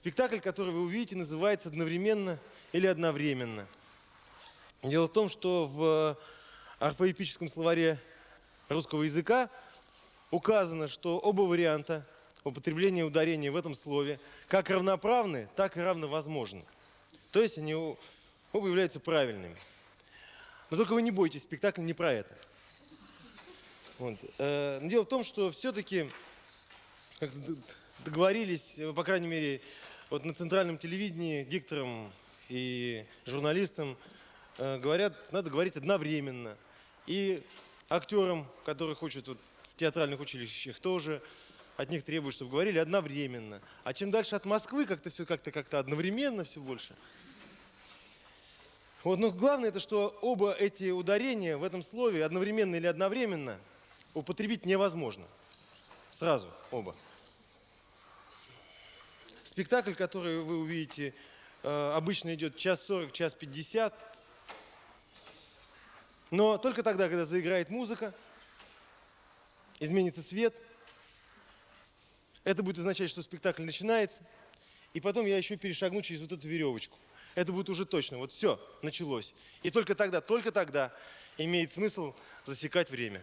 Спектакль, который вы увидите, называется «Одновременно» или «Одновременно». Дело в том, что в орфоэпическом словаре русского языка указано, что оба варианта употребления ударения в этом слове как равноправны, так и равновозможны. То есть они оба являются правильными. Но только вы не бойтесь, спектакль не про это. Вот. Дело в том, что все-таки договорились, по крайней мере, вот на центральном телевидении дикторам и журналистам говорят, надо говорить одновременно. И актерам, которых учат вот в театральных училищах, тоже от них требуют, чтобы говорили одновременно. А чем дальше от Москвы, как-то все как-то одновременно все больше. Вот, но главное, это что оба эти ударения в этом слове, одновременно или одновременно, употребить невозможно. Сразу оба. Спектакль, который вы увидите, обычно идет 1:40, 1:50. Но только тогда, когда заиграет музыка, изменится свет, это будет означать, что спектакль начинается, и потом я еще перешагну через вот эту веревочку. Это будет уже точно. Вот все, началось. И только тогда имеет смысл засекать время.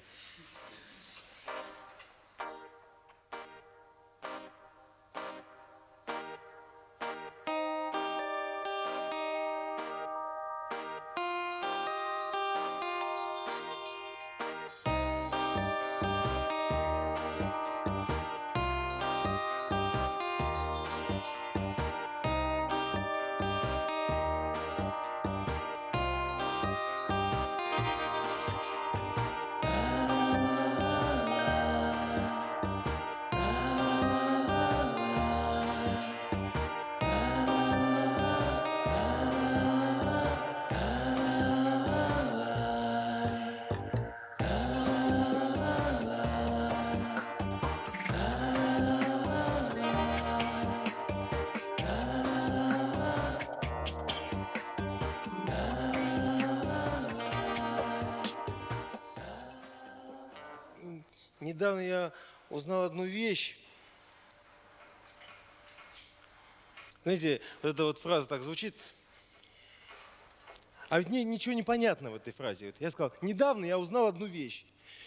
Недавно я узнал одну вещь. Знаете, вот эта вот фраза так звучит. А ведь мне ничего не понятно в этой фразе. Я сказал, недавно я узнал одну вещь.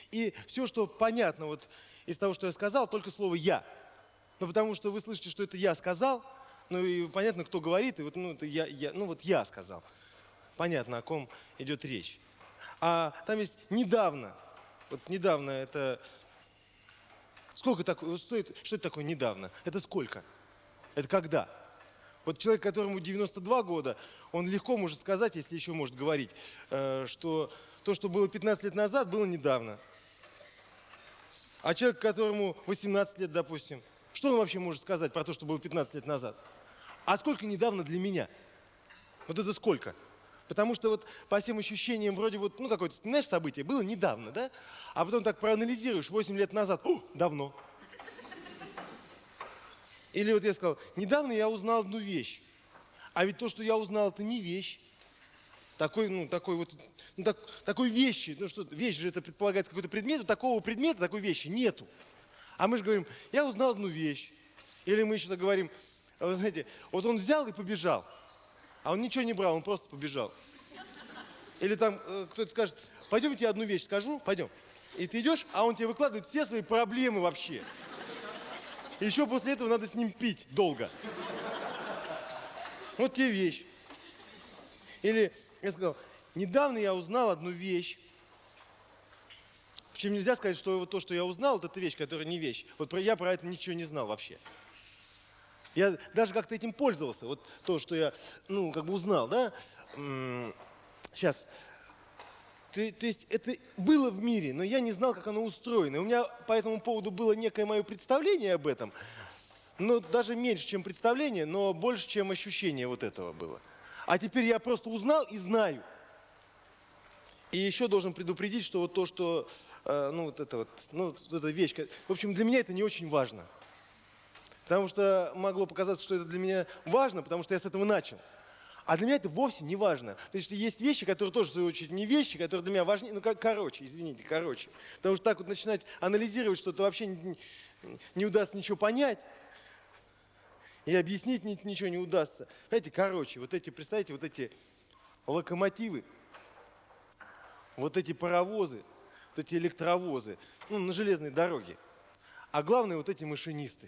И все, что понятно вот из того, что я сказал, только слово «я». Ну, потому что вы слышите, что это я сказал, ну и понятно, кто говорит, и вот, ну, это я сказал. Понятно, о ком идет речь. А там есть недавно. Вот недавно это... Сколько такое стоит? Что это такое недавно? Это сколько? Это когда? Вот человек, которому 92 года, он легко может сказать, если еще может говорить, что то, что было 15 лет назад, было недавно. А человек, которому 18 лет, допустим, что он вообще может сказать про то, что было 15 лет назад? А сколько недавно для меня? Вот это сколько? Потому что вот по всем ощущениям вроде вот, ну какое-то, вспоминаешь событие, было недавно, да? А потом так проанализируешь, 8 лет назад, давно. Или вот я сказал, недавно я узнал одну вещь. А ведь то, что я узнал, это не вещь. Такой вещи, вещь же это предполагается какой-то предмет, вот такого предмета, такой вещи нету. А мы же говорим, я узнал одну вещь. Или мы еще так говорим, вы знаете, вот он взял и побежал. А он ничего не брал, он просто побежал. Или там кто-то скажет, пойдемте я одну вещь скажу, пойдем. И ты идешь, а он тебе выкладывает все свои проблемы вообще. И еще после этого надо с ним пить долго. Вот тебе вещь. Или я сказал, недавно я узнал одну вещь. Причем нельзя сказать, что вот то, что я узнал, вот это вещь, которая не вещь. Вот я про это ничего не знал вообще. Я даже как-то этим пользовался, вот то, что я, узнал, да? Сейчас. То есть это было в мире, но я не знал, как оно устроено. И у меня по этому поводу было некое мое представление об этом, но даже меньше, чем представление, но больше, чем ощущение вот этого было. А теперь я просто узнал и знаю. И еще должен предупредить, что вот то, что, эта вещь, в общем, для меня это не очень важно. Потому что могло показаться, что это для меня важно, потому что я с этого начал. А для меня это вовсе не важно. То есть вещи, которые тоже, в свою очередь, не вещи, которые для меня важны. Извините. Потому что так вот начинать анализировать что-то вообще не удастся ничего понять. И объяснить ничего не удастся. Знаете, короче, вот эти, представьте, вот эти локомотивы, вот эти паровозы, вот эти электровозы, ну, на железной дороге. А главное, вот эти машинисты.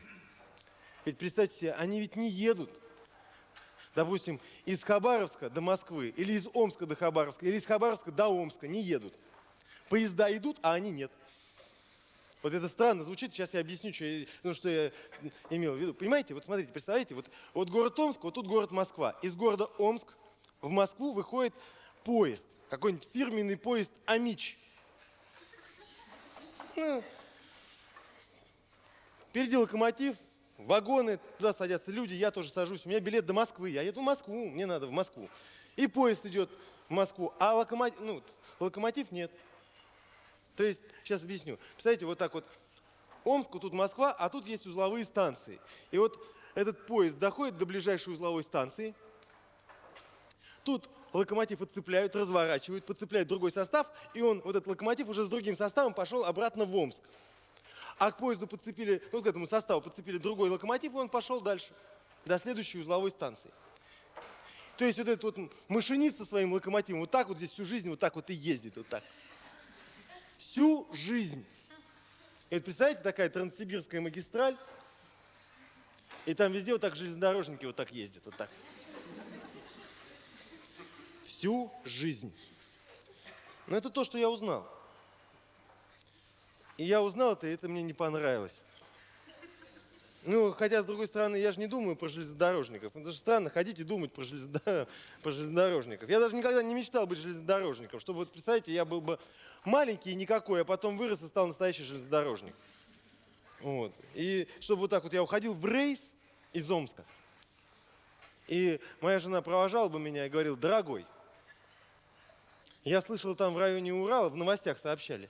Ведь представьте себе, они ведь не едут, допустим, из Хабаровска до Москвы, или из Омска до Хабаровска, или из Хабаровска до Омска, не едут. Поезда идут, а они нет. Вот это странно звучит, сейчас я объясню, что я имел в виду. Понимаете, вот смотрите, представляете, вот город Омск, вот тут город Москва. Из города Омск в Москву выходит поезд, какой-нибудь фирменный поезд «Амич». Ну, впереди локомотив, вагоны, туда садятся люди, я тоже сажусь. У меня билет до Москвы, я еду в Москву, мне надо в Москву. И поезд идет в Москву, а локомотив нет. То есть, сейчас объясню. Представляете, вот так вот, Омск, тут Москва, а тут есть узловые станции. И вот этот поезд доходит до ближайшей узловой станции. Тут локомотив отцепляют, разворачивают, подцепляют другой состав, и вот этот локомотив уже с другим составом пошел обратно в Омск. А к поезду подцепили, к этому составу подцепили другой локомотив, и он пошел дальше, до следующей узловой станции. То есть вот этот вот машинист со своим локомотивом вот так вот здесь всю жизнь вот так вот и ездит, вот так. Всю жизнь. И вот представляете, такая Транссибирская магистраль, и там везде вот так железнодорожники вот так ездят, вот так. Всю жизнь. Но это то, что я узнал. И я узнал это, и это мне не понравилось. Ну, хотя, с другой стороны, я же не думаю про железнодорожников. Это же странно ходить и думать про железнодорожников. Я даже никогда не мечтал быть железнодорожником. Чтобы, вот, представьте, я был бы маленький и никакой, а потом вырос и стал настоящий железнодорожник. Вот. И чтобы вот так вот я уходил в рейс из Омска. И моя жена провожала бы меня и говорила: дорогой, я слышал, там в районе Урала, в новостях сообщали,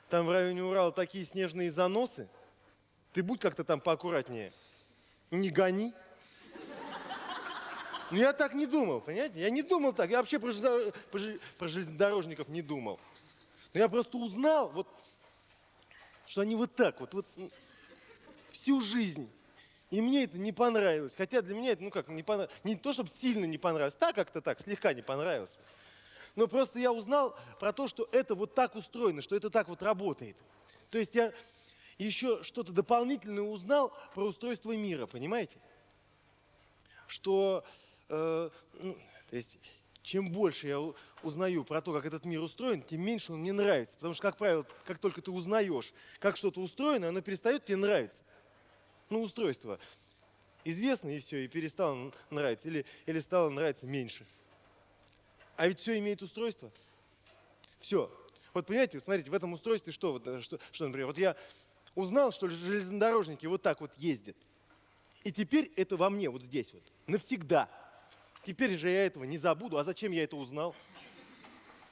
там в районе Урала такие снежные заносы, ты будь как-то там поаккуратнее, не гони. Но я так не думал, понимаете? Я не думал так, я вообще про железнодорожников не думал. Но я просто узнал, вот, что они вот так вот всю жизнь. И мне это не понравилось. Хотя для меня это, не понравилось. Не то, чтобы сильно не понравилось, так как-то так, слегка не понравилось. Но просто я узнал про то, что это вот так устроено, что это так вот работает. То есть я еще что-то дополнительное узнал про устройство мира, понимаете? Что, то есть, чем больше я узнаю про то, как этот мир устроен, тем меньше он мне нравится. Потому что, как правило, как только ты узнаешь, как что-то устроено, оно перестает тебе нравиться. Ну, устройство известно, и все, и перестало нравиться, или стало нравиться меньше. А ведь все имеет устройство. Все. Вот понимаете, смотрите, в этом устройстве что, например, вот я узнал, что железнодорожники вот так вот ездят. И теперь это во мне, вот здесь вот, навсегда. Теперь же я этого не забуду. А зачем я это узнал?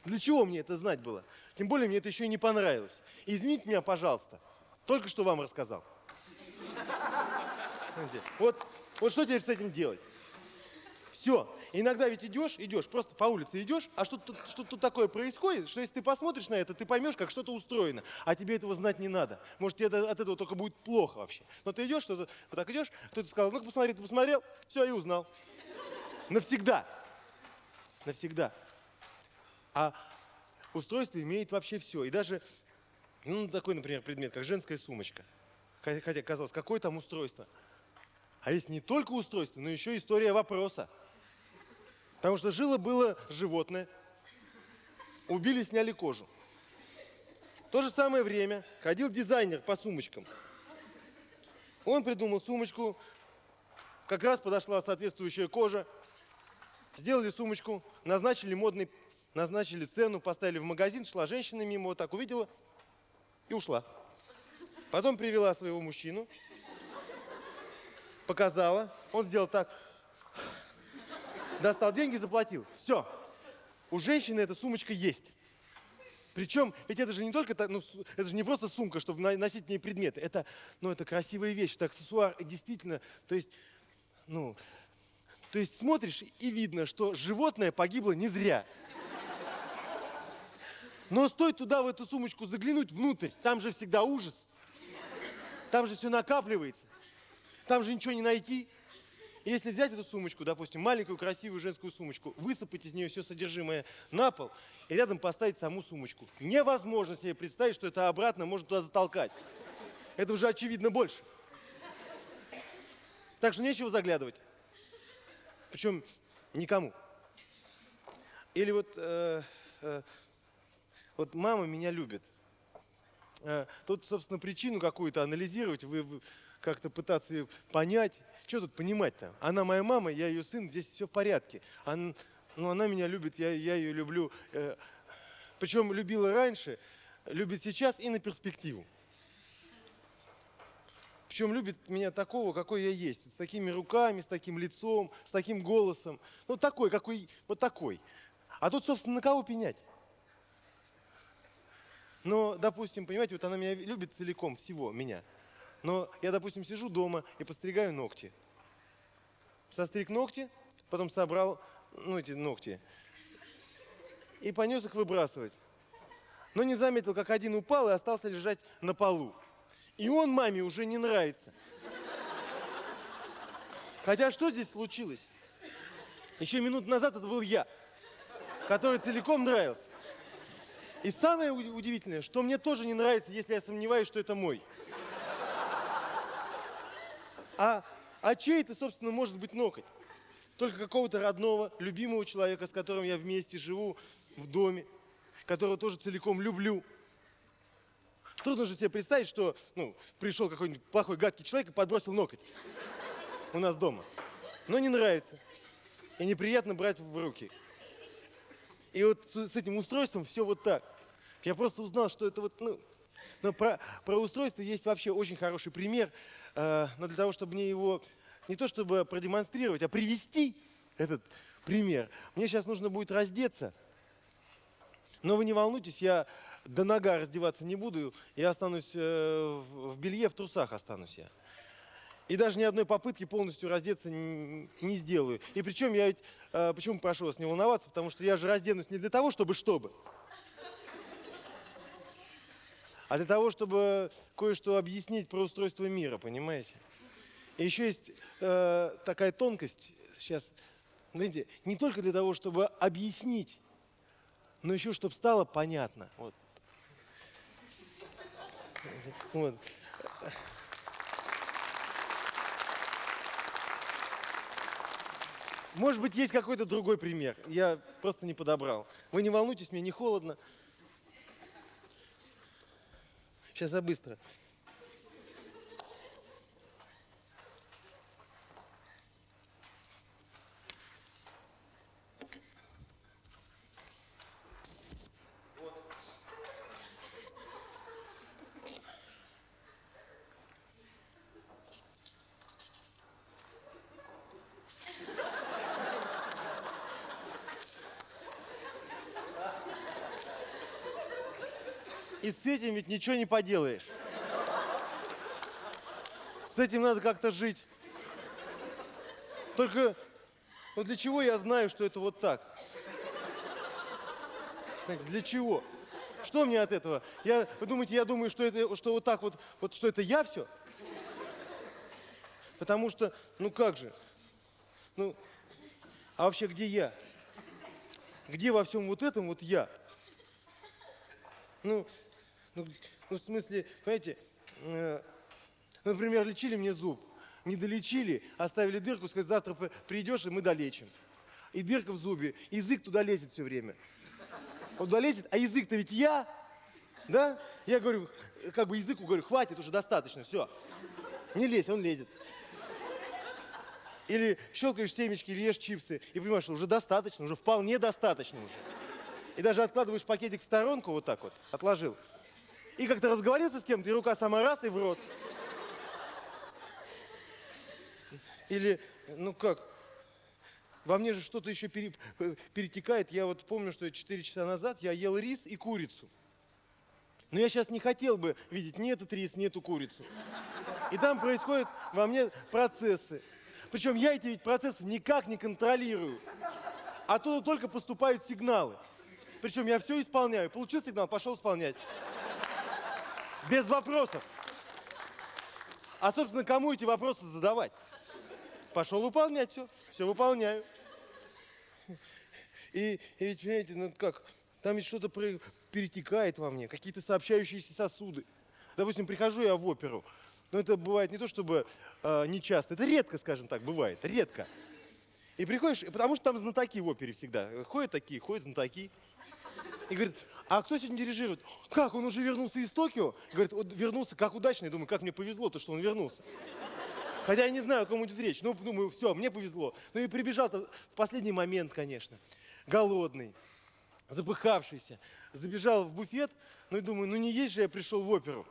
Для чего мне это знать было? Тем более мне это еще и не понравилось. Извините меня, пожалуйста. Только что вам рассказал. Вот что теперь с этим делать? Все. Иногда ведь идешь, просто по улице идешь, а что-то такое происходит, что если ты посмотришь на это, ты поймешь, как что-то устроено, а тебе этого знать не надо. Может, тебе от этого только будет плохо вообще. Но ты идешь, вот так идешь, кто-то сказал: ну-ка посмотри, ты посмотрел, все, и узнал. Навсегда. Навсегда. А устройство имеет вообще все. И даже, такой, например, предмет, как женская сумочка. Хотя, казалось, какое там устройство? А есть не только устройство, но еще история вопроса. Потому что жило-было животное, убили, сняли кожу. В то же самое время ходил дизайнер по сумочкам. Он придумал сумочку, как раз подошла соответствующая кожа. Сделали сумочку, назначили цену, поставили в магазин, шла женщина мимо, вот так увидела и ушла. Потом привела своего мужчину, показала, он сделал так, достал деньги, заплатил. Все. У женщины эта сумочка есть. Причем, ведь это же не только, это же не просто сумка, чтобы носить в ней предметы. Это красивая вещь, это аксессуар. И действительно, то есть смотришь и видно, что животное погибло не зря. Но стоит туда, в эту сумочку заглянуть внутрь, там же всегда ужас. Там же все накапливается. Там же ничего не найти. И если взять эту сумочку, допустим, маленькую красивую женскую сумочку, высыпать из нее все содержимое на пол и рядом поставить саму сумочку, невозможно себе представить, что это обратно можно туда затолкать. Это уже очевидно больше. Так что нечего заглядывать. Причем никому. Или вот мама меня любит. Тут, собственно, причину какую-то анализировать, вы как-то пытаться ее понять. Что тут понимать-то? Она моя мама, я ее сын, здесь все в порядке. Она меня любит, я ее люблю. Причем любила раньше, любит сейчас и на перспективу. Причем любит меня такого, какой я есть. С такими руками, с таким лицом, с таким голосом. Ну, такой, какой, вот такой. А тут, собственно, на кого пенять? Но, допустим, понимаете, вот она меня любит целиком, всего меня. Но я, допустим, сижу дома и подстригаю ногти. Состриг ногти, потом собрал, эти ногти. И понес их выбрасывать. Но не заметил, как один упал и остался лежать на полу. И он маме уже не нравится. Хотя что здесь случилось? Еще минуту назад это был я, который целиком нравился. И самое удивительное, что мне тоже не нравится, если я сомневаюсь, что это мой. А чей это, собственно, может быть ноготь? Только какого-то родного, любимого человека, с которым я вместе живу в доме, которого тоже целиком люблю. Трудно же себе представить, что пришел какой-нибудь плохой, гадкий человек и подбросил ноготь у нас дома. Но не нравится. И неприятно брать в руки. И вот с этим устройством все вот так. Я просто узнал, что это но про устройство есть вообще очень хороший пример. Но для того, чтобы мне его не то чтобы продемонстрировать, а привести этот пример, мне сейчас нужно будет раздеться. Но вы не волнуйтесь, я до нога раздеваться не буду. Я останусь в белье, в трусах останусь я. И даже ни одной попытки полностью раздеться не сделаю. И причем я ведь, почему прошу вас не волноваться, потому что я же разденусь не для того, чтобы, а для того, чтобы кое-что объяснить про устройство мира, понимаете? И еще есть такая тонкость сейчас, знаете, не только для того, чтобы объяснить, но еще, чтобы стало понятно. Вот. Может быть, есть какой-то другой пример. Я просто не подобрал. Вы не волнуйтесь, мне не холодно. Сейчас я быстро. И с этим ведь ничего не поделаешь. С этим надо как-то жить. Только вот для чего я знаю, что это вот так? Знаете, для чего? Что мне от этого? Вы думаете, я думаю, что вот так вот, что это я все? Потому что, как же? А вообще где я? Где во всем вот этом вот я? В смысле, понимаете, например, лечили мне зуб, не долечили, оставили дырку, сказать, завтра придешь, и мы долечим. И дырка в зубе, язык туда лезет все время. Он туда лезет, а язык-то ведь я, да? Я говорю, языку говорю, хватит, уже достаточно, все. Не лезь, он лезет. Или щелкаешь семечки, или ешь чипсы, и понимаешь, что уже достаточно, уже вполне достаточно уже. И даже откладываешь пакетик в сторонку, вот так вот, отложил. И как-то разговорился с кем-то, и рука сама раз, и в рот. Или, во мне же что-то еще перетекает. Я вот помню, что 4 часа назад я ел рис и курицу. Но я сейчас не хотел бы видеть ни этот рис, ни эту курицу. И там происходят во мне процессы. Причем я эти процессы никак не контролирую. Оттуда только поступают сигналы. Причем я все исполняю. Получил сигнал, пошел исполнять. Без вопросов. А, собственно, кому эти вопросы задавать? пошел выполнять все выполняю. И ведь, понимаете, ну как, там ведь что-то перетекает во мне, какие-то сообщающиеся сосуды. Допустим, прихожу я в оперу, но это бывает не то чтобы нечасто, это редко, скажем так, бывает, редко. И приходишь, потому что там знатоки в опере всегда. Ходят такие, ходят знатоки. И говорит, а кто сегодня дирижирует? Как, он уже вернулся из Токио? Говорит, вот вернулся, как удачно. Я думаю, как мне повезло-то, что он вернулся. Хотя я не знаю, о ком идет речь. Ну, думаю, все, мне повезло. Ну и прибежал-то в последний момент, конечно. Голодный, запыхавшийся. Забежал в буфет, ну и думаю, ну не есть же я пришел в оперу.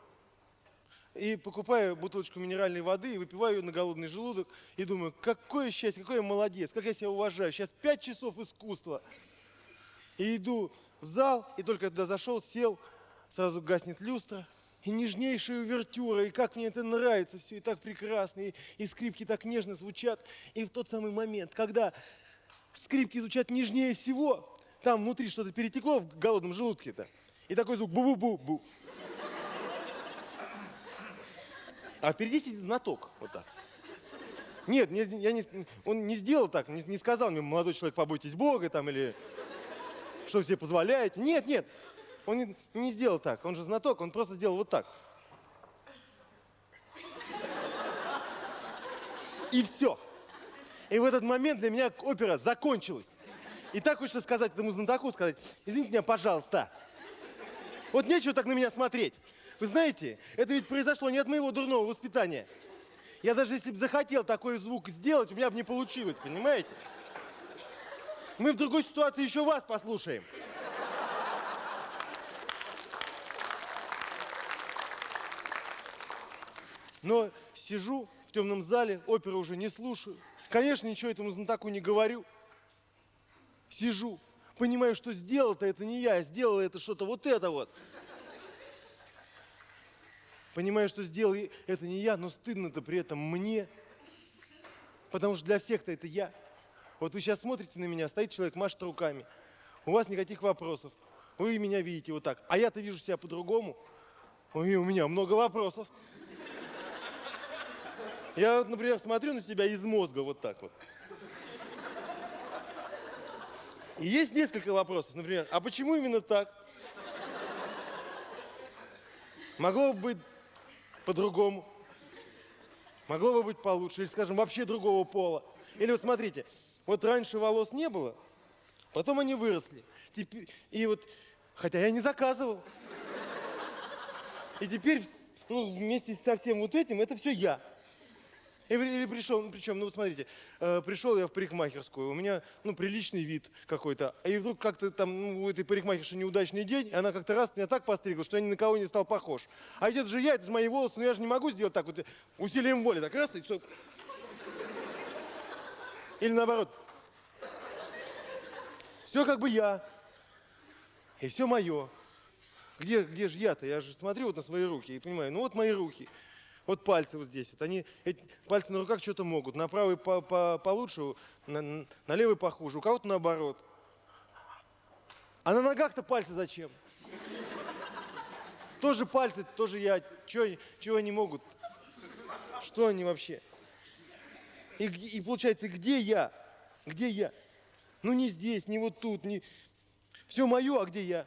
И покупаю бутылочку минеральной воды и выпиваю ее на голодный желудок. И думаю, какое счастье, какой я молодец, как я себя уважаю. Сейчас 5 часов искусства. И иду в зал, и только когда зашел, сел, сразу гаснет люстра. И нежнейшая увертюра, и как мне это нравится все, и так прекрасно, и скрипки так нежно звучат. И в тот самый момент, когда скрипки звучат нежнее всего, там внутри что-то перетекло в голодном желудке-то. И такой звук бу-бу-бу-бу. А впереди сидит знаток, вот так. Нет, он не сделал так, не сказал мне, молодой человек, побойтесь Бога, там, или что вы себе позволяете. Нет, он не сделал так, он же знаток, он просто сделал вот так. И все. И в этот момент для меня опера закончилась. И так хочется сказать этому знатоку, извините меня, пожалуйста. Вот нечего так на меня смотреть. Вы знаете, это ведь произошло не от моего дурного воспитания. Я даже если бы захотел такой звук сделать, у меня бы не получилось, понимаете? Мы в другой ситуации еще вас послушаем. Но сижу в темном зале, оперу уже не слушаю. Конечно, ничего этому знатоку не говорю. Сижу, понимаю, что сделал-то это не я, сделал это что-то вот это вот. Понимаю, что сделал это не я, но стыдно-то при этом мне. Потому что для всех-то это я. Вот вы сейчас смотрите на меня, стоит человек, машет руками. У вас никаких вопросов. Вы меня видите вот так. А я-то вижу себя по-другому. Ой, у меня много вопросов. Я вот, например, смотрю на себя из мозга вот так вот. И есть несколько вопросов. Например, а почему именно так? Могло бы быть по-другому. Могло бы быть получше. Или, скажем, вообще другого пола. Или вот смотрите, вот раньше волос не было, потом они выросли. И вот, хотя я не заказывал. И теперь, ну, вместе со всем вот этим, это все я. Или пришел, причем, ну вот смотрите, пришел я в парикмахерскую, у меня, ну, приличный вид какой-то, и вдруг как-то там, ну, у этой парикмахерши неудачный день, и она как-то раз меня так постригла, что я ни на кого не стал похож. А ведь это же я, это же мои волосы, но я же не могу сделать так вот, усилием воли, так раз, и все. Или наоборот. Все как бы я, и все мое. Где же я-то? Я же смотрю вот на свои руки и понимаю, ну вот мои руки. Вот пальцы вот здесь. Вот они, эти пальцы на руках что-то могут. На правой получше, на левой похуже. У кого-то наоборот. А на ногах-то пальцы зачем? Тоже пальцы, тоже я. Чего они могут? Что они вообще? И получается, где я? Где я? Ну не здесь, не вот тут, не... Все мое, а где я?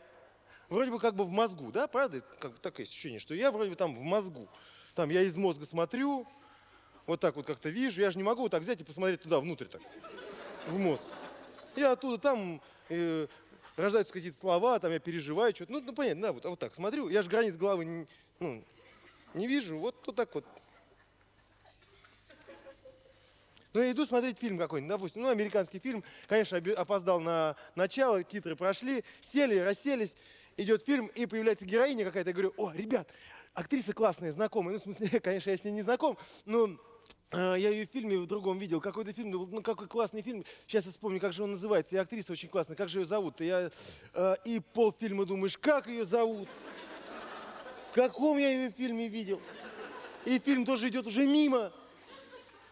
Вроде бы как бы в мозгу, да, правда? Как такое ощущение, что я вроде бы там в мозгу. Там я из мозга смотрю, вот так вот как-то вижу. Я же не могу вот так взять и посмотреть туда, внутрь так, в мозг. Я оттуда там рождаются какие-то слова, там я переживаю что-то. Ну понятно, да, вот так смотрю. Я же границ головы не вижу, вот так вот. Ну, я иду смотреть фильм какой-нибудь, допустим, ну, американский фильм. Конечно, опоздал на начало, титры прошли, сели, расселись, идет фильм, и появляется героиня какая-то. Я говорю, о, ребят, актриса классная, знакомая. Ну, в смысле, конечно, я с ней не знаком, но я ее в фильме в другом видел. Какой-то фильм, ну, какой классный фильм. Сейчас я вспомню, как же он называется. И актриса очень классная, как же ее зовут? И полфильма думаешь, как ее зовут? В каком я ее фильме видел? И фильм тоже идет уже мимо.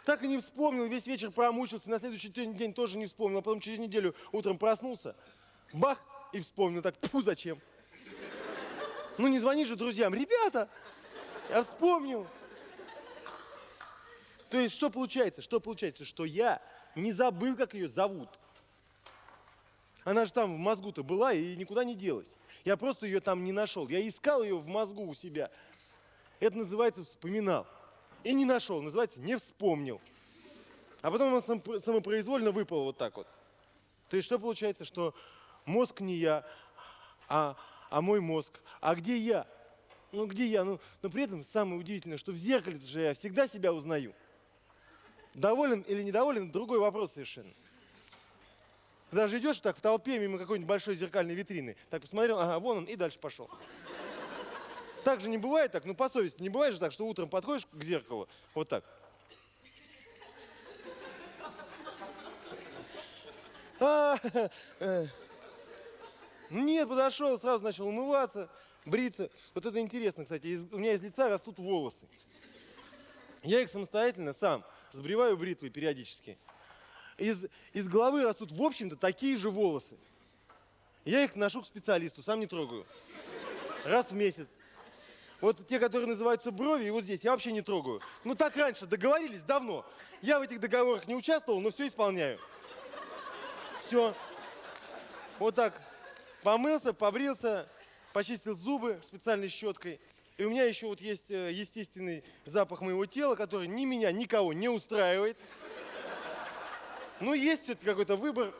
Так и не вспомнил, весь вечер промучился, на следующий день тоже не вспомнил, а потом через неделю утром проснулся, бах, и вспомнил, так, тьфу, зачем? Ну не звони же друзьям, ребята, я вспомнил. То есть что получается? Что получается? Что я не забыл, как ее зовут. Она же там в мозгу-то была и никуда не делась. Я просто ее там не нашел. Я искал ее в мозгу у себя. Это называется вспоминал. И не нашел, называется не вспомнил. А потом он самопроизвольно выпал вот так вот. То есть что получается? Что мозг не я, а мой мозг. А где я? Ну где я? Но при этом самое удивительное, что в зеркале же я всегда себя узнаю. Доволен или недоволен – другой вопрос совершенно. Даже идешь так в толпе мимо какой-нибудь большой зеркальной витрины, так посмотрел, ага, вон он, и дальше пошел. Так же не бывает так, ну по совести не бывает же так, что утром подходишь к зеркалу, вот так. Нет, подошел, сразу начал умываться, бриться. Вот это интересно, кстати, у меня из лица растут волосы. Я их самостоятельно сам сбриваю бритвой периодически. Из головы растут, в общем-то, такие же волосы. Я их ношу к специалисту, сам не трогаю. Раз в месяц. Вот те, которые называются брови, и вот здесь, я вообще не трогаю. Ну так раньше договорились, давно. Я в этих договорах не участвовал, но все исполняю. Все. Вот так. Помылся, побрился, почистил зубы специальной щеткой. И у меня еще вот есть естественный запах моего тела, который ни меня, никого не устраивает. Ну, есть все-таки какой-то выбор.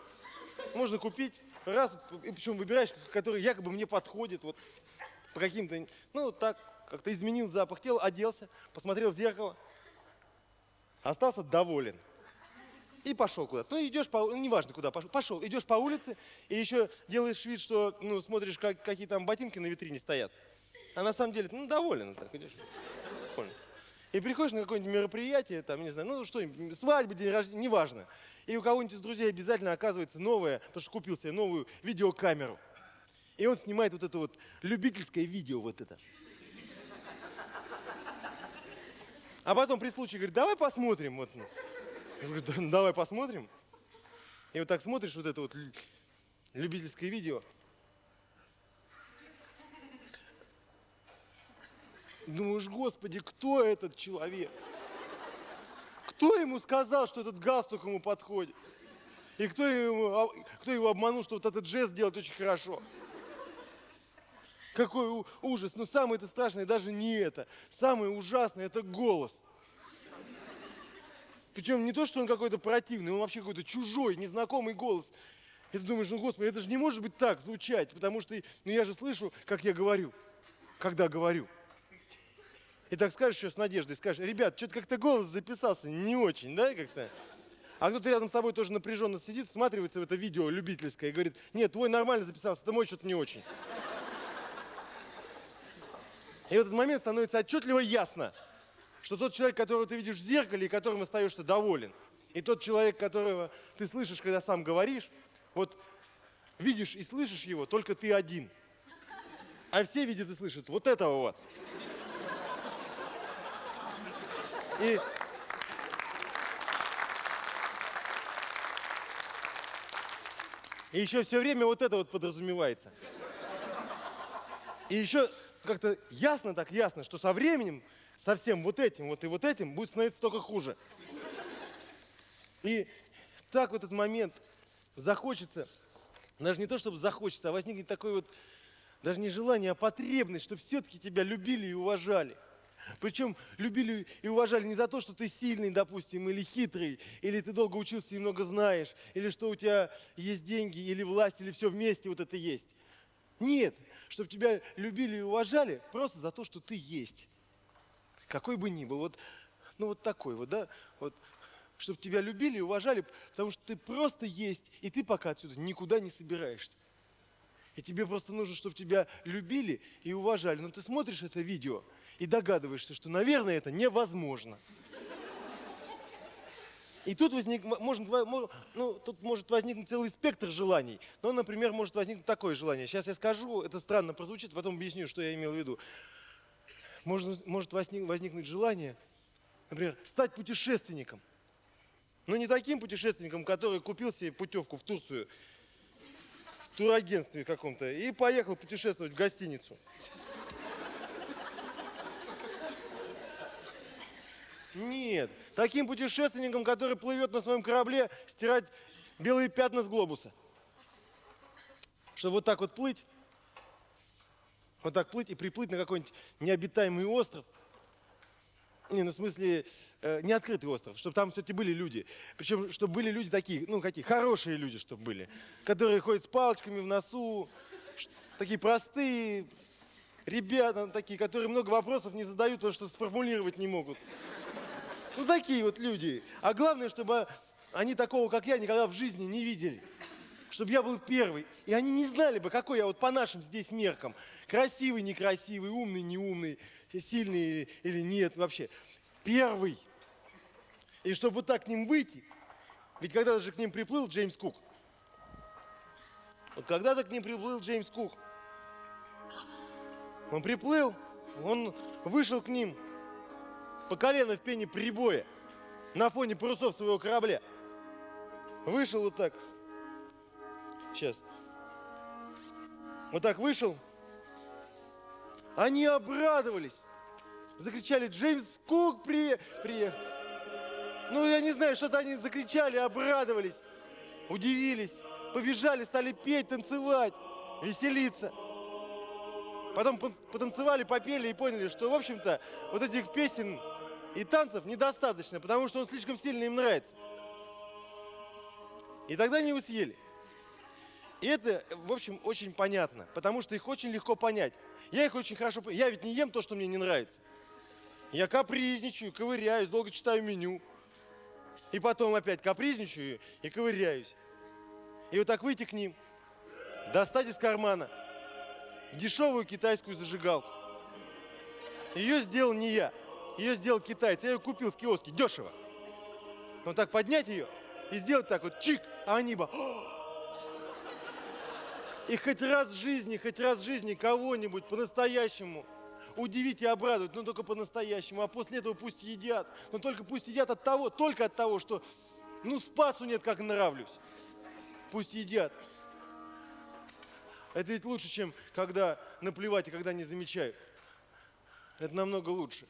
Можно купить. Раз, и причем выбираешь, который якобы мне подходит. Вот по каким-то, ну, вот так, как-то изменил запах тела, оделся, посмотрел в зеркало, остался доволен. И пошел куда-то. Ну, идешь по, неважно куда, пошел. Идешь по улице и еще делаешь вид, что, ну, смотришь, какие там ботинки на витрине стоят. А на самом деле, ну, доволен так, идешь. И приходишь на какое-нибудь мероприятие, там, не знаю, ну, что-нибудь, свадьба, день рождения, неважно. И у кого-нибудь из друзей обязательно оказывается новое, потому что купил себе новую видеокамеру. И он снимает вот это вот любительское видео вот это. А потом при случае говорит, давай посмотрим. Вот. Я говорю, да, давай посмотрим. И вот так смотришь вот это вот любительское видео. Думаешь, Господи, кто этот человек? Кто ему сказал, что этот галстук ему подходит? И кто его обманул, что вот этот жест делать очень хорошо? Какой ужас. Но самое-то страшное даже не это. Самое ужасное – это голос. Причем не то, что он какой-то противный, он вообще какой-то чужой, незнакомый голос. И ты думаешь, ну, Господи, это же не может быть так звучать, потому что ну, я же слышу, как я говорю, когда говорю. И так скажешь еще с надеждой, скажешь, ребят, что-то как-то голос записался не очень, да, как-то? А кто-то рядом с тобой тоже напряженно сидит, всматривается в это видео любительское и говорит, нет, твой нормально записался, ты мой что-то не очень. И в этот момент становится отчетливо ясно, что тот человек, которого ты видишь в зеркале и которым остаешься доволен, и тот человек, которого ты слышишь, когда сам говоришь, вот видишь и слышишь его только ты один. А все видят и слышат вот этого вот. И еще все время вот это вот подразумевается. И еще как-то ясно, так ясно, что со временем со всем вот этим вот и вот этим будет становиться только хуже. И так в этот момент захочется, даже не то, чтобы захочется, а возникнет такое вот, даже не желание, а потребность, чтобы все-таки тебя любили и уважали. Причем любили и уважали не за то, что ты сильный, допустим, или хитрый, или ты долго учился и много знаешь, или что у тебя есть деньги, или власть, или все вместе вот это есть. Нет, чтобы тебя любили и уважали просто за то, что ты есть. Какой бы ни был, вот, ну вот такой вот, да, вот, чтобы тебя любили и уважали, потому что ты просто есть, и ты пока отсюда никуда не собираешься. И тебе просто нужно, чтобы тебя любили и уважали. Но ты смотришь это видео и догадываешься, что, наверное, это невозможно. И тут тут может возникнуть целый спектр желаний. Ну, например, может возникнуть такое желание. Сейчас я скажу, это странно прозвучит, потом объясню, что я имел в виду. Может возникнуть желание, например, стать путешественником. Но не таким путешественником, который купил себе путевку в Турцию, в турагентстве каком-то, и поехал путешествовать в гостиницу. Нет, таким путешественником, который плывет на своем корабле, стирать белые пятна с глобуса. Чтобы вот так вот плыть и приплыть на какой-нибудь необитаемый остров. Не, ну в смысле, неоткрытый остров, чтобы там все-таки были люди. Причем, чтобы были люди такие, ну какие, хорошие люди, чтобы были. Которые ходят с палочками в носу, такие простые ребята, такие, которые много вопросов не задают, потому что сформулировать не могут. Ну такие вот люди. А главное, чтобы они такого, как я, никогда в жизни не видели. Чтобы я был первый. И они не знали бы, какой я вот по нашим здесь меркам. Красивый, некрасивый, умный, неумный, сильный или нет вообще. Первый. И чтобы вот так к ним выйти. Ведь когда-то же к ним приплыл Джеймс Кук. Вот когда-то к ним приплыл Джеймс Кук. Он приплыл, он вышел к ним по колено в пене прибоя на фоне парусов своего корабля. Вышел вот так. Сейчас. Вот так вышел. Они обрадовались. Закричали: Джеймс Кук приехал. Ну, я не знаю, что-то они закричали, обрадовались. Удивились. Побежали, стали петь, танцевать, веселиться. Потом потанцевали, попели и поняли, что, в общем-то, вот этих песен и танцев недостаточно, потому что он слишком сильно им нравится. И тогда они его съели. И это, в общем, очень понятно, потому что их очень легко понять. Я их очень хорошо понимаю. Я ведь не ем то, что мне не нравится. Я капризничаю, ковыряюсь, долго читаю меню. И потом опять капризничаю и ковыряюсь. И вот так выйти к ним, достать из кармана дешевую китайскую зажигалку. Ее сделал не я, ее сделал китаец. Я ее купил в киоске, дешево. Вот так поднять ее и сделать так вот, чик, а они бы... И хоть раз в жизни кого-нибудь по-настоящему удивить и обрадовать, но только по-настоящему. А после этого пусть едят. Но только пусть едят только от того, что ну спасу нет, как нравлюсь. Пусть едят. Это ведь лучше, чем когда наплевать и когда не замечают. Это намного лучше.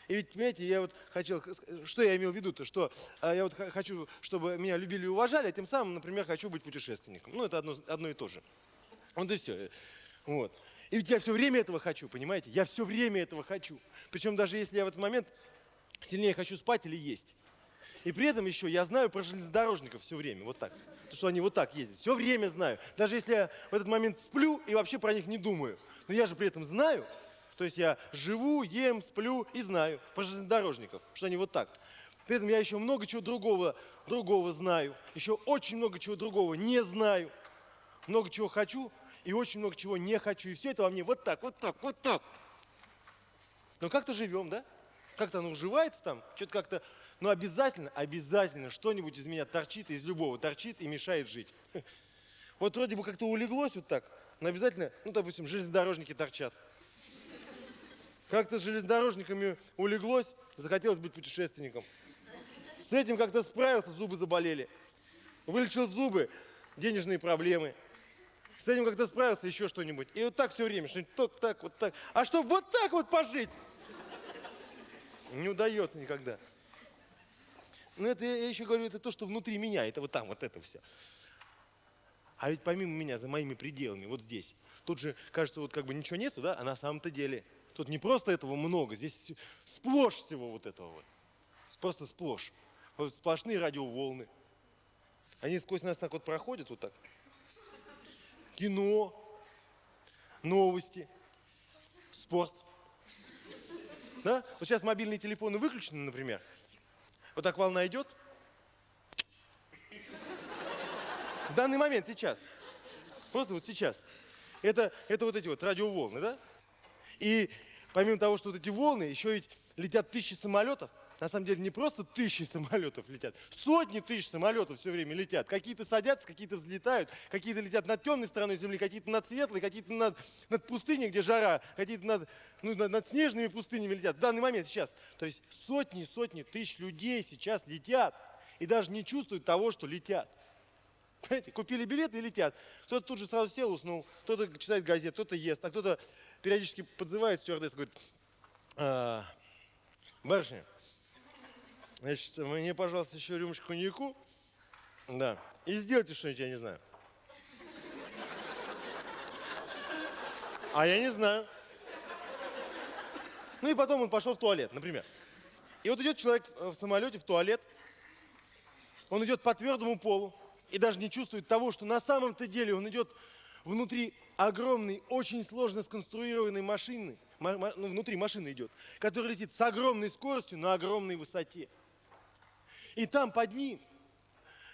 И ведь, понимаете, я вот хотел, что я имел в виду-то, что я вот хочу, чтобы меня любили и уважали, а тем самым, например, хочу быть путешественником. Ну, это одно и то же. Вот и все. Вот. И ведь я все время этого хочу, понимаете? Я все время этого хочу. Причем даже если я в этот момент сильнее хочу спать или есть. И при этом еще я знаю про железнодорожников все время, вот так. Потому что они вот так ездят. Все время знаю. Даже если я в этот момент сплю и вообще про них не думаю. Но я же при этом знаю. То есть я живу, ем, сплю и знаю про железнодорожников, что они вот так. При этом я еще много чего другого знаю. Еще очень много чего другого не знаю. Много чего хочу и очень много чего не хочу. И все это во мне вот так, вот так, вот так. Но как-то живем, да? Как-то оно уживается там, что-то как-то... Но обязательно что-нибудь из меня торчит, из любого торчит и мешает жить. Вот вроде бы как-то улеглось вот так, но обязательно, ну, допустим, железнодорожники торчат. Как-то с железнодорожниками улеглось, захотелось быть путешественником. С этим как-то справился, зубы заболели. Вылечил зубы, денежные проблемы. С этим как-то справился, еще что-нибудь. И вот так все время, что-нибудь так, вот так. А чтобы вот так вот пожить, не удается никогда. Но это, я еще говорю, это то, что внутри меня, это вот там, вот это все. А ведь помимо меня, за моими пределами, вот здесь, тут же, кажется, вот как бы ничего нету, да, а на самом-то деле... Тут не просто этого много, здесь сплошь всего вот этого вот. Просто сплошь. Вот сплошные радиоволны. Они сквозь нас так вот проходят, вот так. Кино, новости, спорт. Да? Вот сейчас мобильные телефоны выключены, например. Вот так волна идет. В данный момент, сейчас. Просто вот сейчас. Это вот эти вот радиоволны, да? И помимо того, что вот эти волны, еще ведь летят тысячи самолетов. На самом деле не просто тысячи самолетов летят, сотни тысяч самолетов все время летят. Какие-то садятся, какие-то взлетают, какие-то летят над темной стороной Земли, какие-то над светлой, какие-то над пустыней, где жара, какие-то над снежными пустынями летят. В данный момент сейчас. То есть сотни тысяч людей сейчас летят и даже не чувствуют того, что летят. Понимаете, купили билеты и летят. Кто-то тут же сразу сел, уснул, кто-то читает газет, кто-то ест, а кто-то периодически подзывает стюардессу, говорит: барышня, Значит, мне, пожалуйста, еще рюмочку коньяку. Да. И сделайте что-нибудь, я не знаю. А я не знаю. Ну и потом он пошел в туалет, например. И вот идет человек в самолете в туалет, он идет по твердому полу и даже не чувствует того, что на самом-то деле он идет внутри огромной, очень сложно сконструированной машины, внутри машины идет, которая летит с огромной скоростью на огромной высоте. И там под ним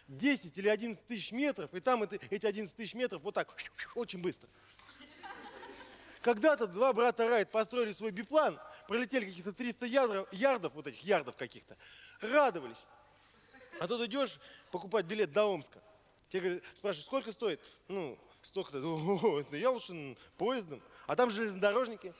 10 или 11 тысяч метров, и там эти 11 тысяч метров вот так, очень быстро. Когда-то два брата Райт построили свой биплан, пролетели каких-то 300 ярдов, вот этих ярдов каких-то, радовались. А тут идешь покупать билет до Омска. Тебе говорят, спрашиваешь, сколько стоит? Ну, столько-то. Я лучше поездом. А там железнодорожники.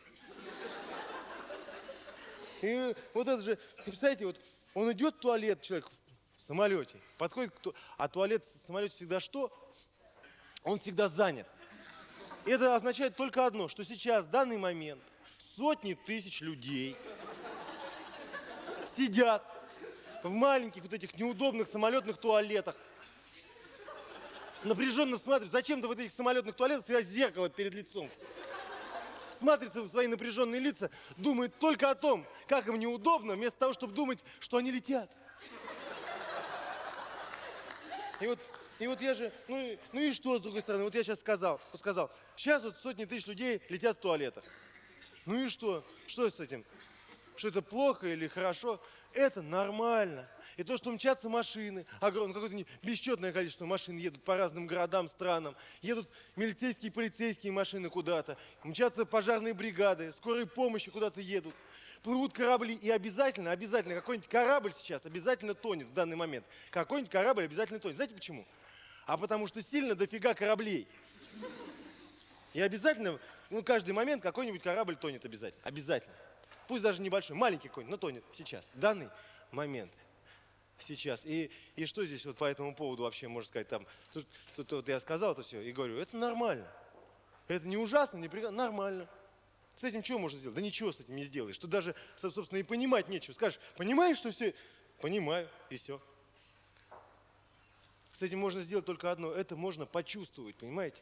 И вот это же, представляете, вот он идет в туалет, человек в самолете, подходит, а туалет в самолете всегда что? Он всегда занят. И это означает только одно, что сейчас, в данный момент, сотни тысяч людей сидят в маленьких вот этих неудобных самолетных туалетах, напряженно смотрят. Зачем-то в этих самолетных туалетах всегда зеркало перед лицом. Смотрятся в свои напряженные лица, думают только о том, как им неудобно, вместо того, чтобы думать, что они летят. И вот я же, ну и что, с другой стороны, вот я сейчас сказал, сейчас вот сотни тысяч людей летят в туалетах. Ну и что? Что с этим? Что это плохо или хорошо? Это нормально. И то, что мчатся машины, огромное, какое-то бесчетное количество машин едут по разным городам, странам, едут милицейские, полицейские машины куда-то, мчатся пожарные бригады, скорые помощи куда-то едут, плывут корабли, и обязательно какой-нибудь корабль сейчас обязательно тонет в данный момент. Какой-нибудь корабль обязательно тонет. Знаете почему? А потому что сильно дофига кораблей. И обязательно, каждый момент какой-нибудь корабль тонет обязательно. Обязательно. Пусть даже небольшой, маленький какой-нибудь, но тонет сейчас. В данный момент. Сейчас. И что здесь вот по этому поводу вообще можно сказать? Тут вот я сказал это все и говорю, это нормально. Это не ужасно, не прекрасно, нормально. С этим что можно сделать? Да ничего с этим не сделаешь. Тут даже, собственно, и понимать нечего. Скажешь, понимаешь, что все? Понимаю, и все. С этим можно сделать только одно. Это можно почувствовать, понимаете?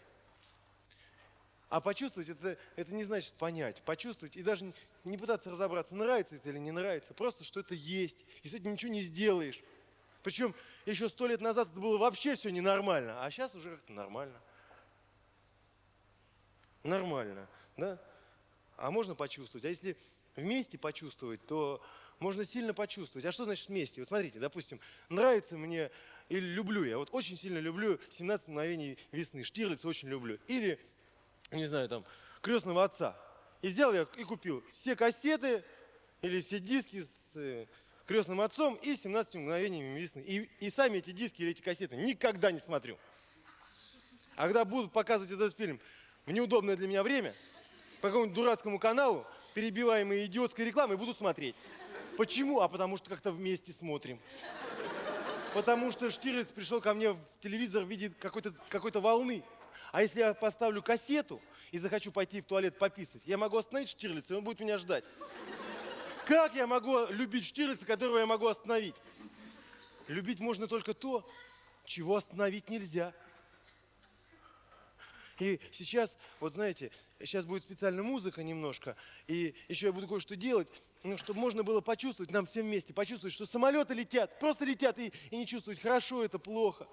А почувствовать это не значит понять. Почувствовать и даже не пытаться разобраться, нравится это или не нравится. Просто, что это есть. И с этим ничего не сделаешь. Причем еще 100 лет назад это было вообще все ненормально. А сейчас уже как-то нормально. Нормально, да? А можно почувствовать. А если вместе почувствовать, то можно сильно почувствовать. А что значит вместе? Вот смотрите, допустим, нравится мне или люблю я. Вот очень сильно люблю 17 мгновений весны. Штирлица очень люблю. Или не знаю, там, «Крестного отца». И взял я и купил все кассеты или все диски с «Крестным отцом» и 17 мгновениями весны. И сами эти диски или эти кассеты никогда не смотрю. А когда будут показывать этот фильм в неудобное для меня время, по какому-нибудь дурацкому каналу, перебиваемой идиотской рекламой, буду смотреть. Почему? А потому что как-то вместе смотрим. Потому что Штирлиц пришел ко мне в телевизор в виде какой-то волны. А если я поставлю кассету и захочу пойти в туалет пописать, я могу остановить Штирлица, и он будет меня ждать. Как я могу любить Штирлица, которого я могу остановить? Любить можно только то, чего остановить нельзя. И сейчас, вот знаете, сейчас будет специальная музыка немножко, и еще я буду кое-что делать, чтобы можно было почувствовать, нам всем вместе, почувствовать, что самолеты летят, просто летят, и не чувствовать, хорошо это, плохо.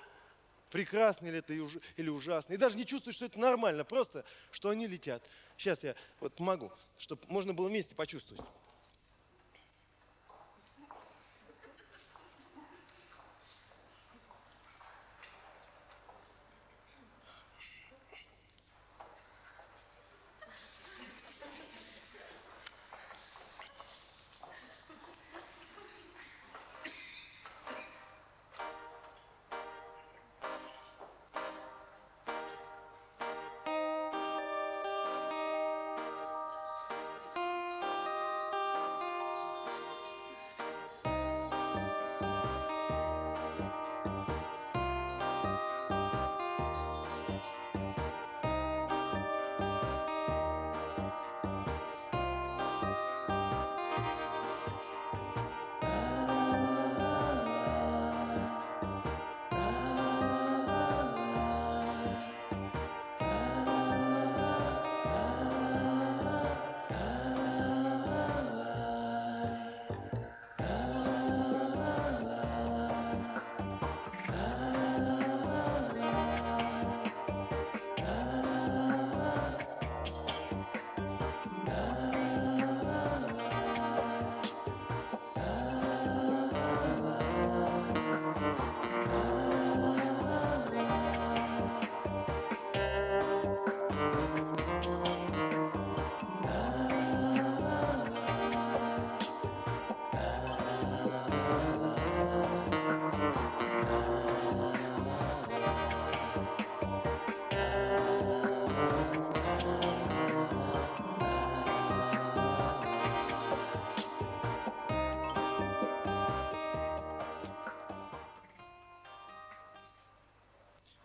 Прекрасно ли это или ужасно. И даже не чувствовать, что это нормально, просто, что они летят. Сейчас я вот помогу, чтобы можно было вместе почувствовать.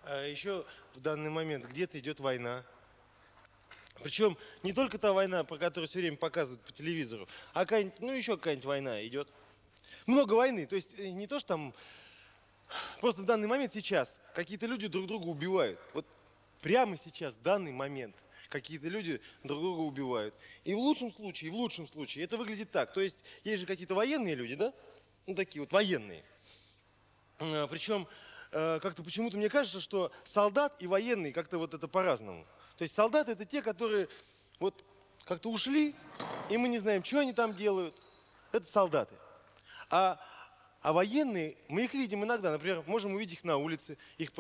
А еще в данный момент где-то идет война. Причем не только та война, про которую все время показывают по телевизору, а ну еще какая-нибудь война идет. Много войны. То есть не то, что там просто в данный момент сейчас какие-то люди друг друга убивают. Вот прямо сейчас, в данный момент, какие-то люди друг друга убивают. И в лучшем случае, это выглядит так. То есть есть же какие-то военные люди, да? Ну такие вот военные. Причем как-то почему-то мне кажется, что солдат и военный как-то вот это по-разному. То есть солдаты это те, которые вот как-то ушли, и мы не знаем, что они там делают. Это солдаты. А военные, мы их видим иногда, например, можем увидеть их на улице, их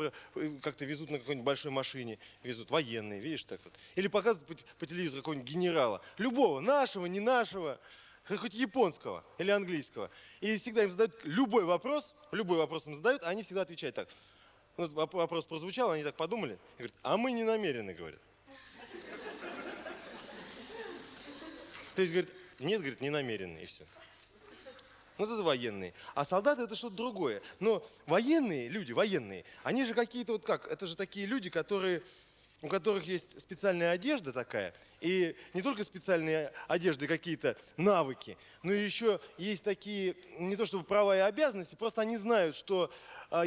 как-то везут на какой-нибудь большой машине, везут военные, видишь, так вот. Или показывают по телевизору какого-нибудь генерала, любого, нашего, не нашего, хоть японского или английского. И всегда им задают любой вопрос им задают, а они всегда отвечают так. Вот вопрос прозвучал, они так подумали, и говорят, а мы не намерены, говорят. То есть, говорит, нет, говорит, не намерены, и все. Вот это военные. А солдаты это что-то другое. Но военные, люди военные, они же какие-то вот как, это же такие люди, у которых есть специальная одежда такая, и не только специальные одежды, какие-то навыки, но еще есть такие, не то чтобы права и обязанности, просто они знают, что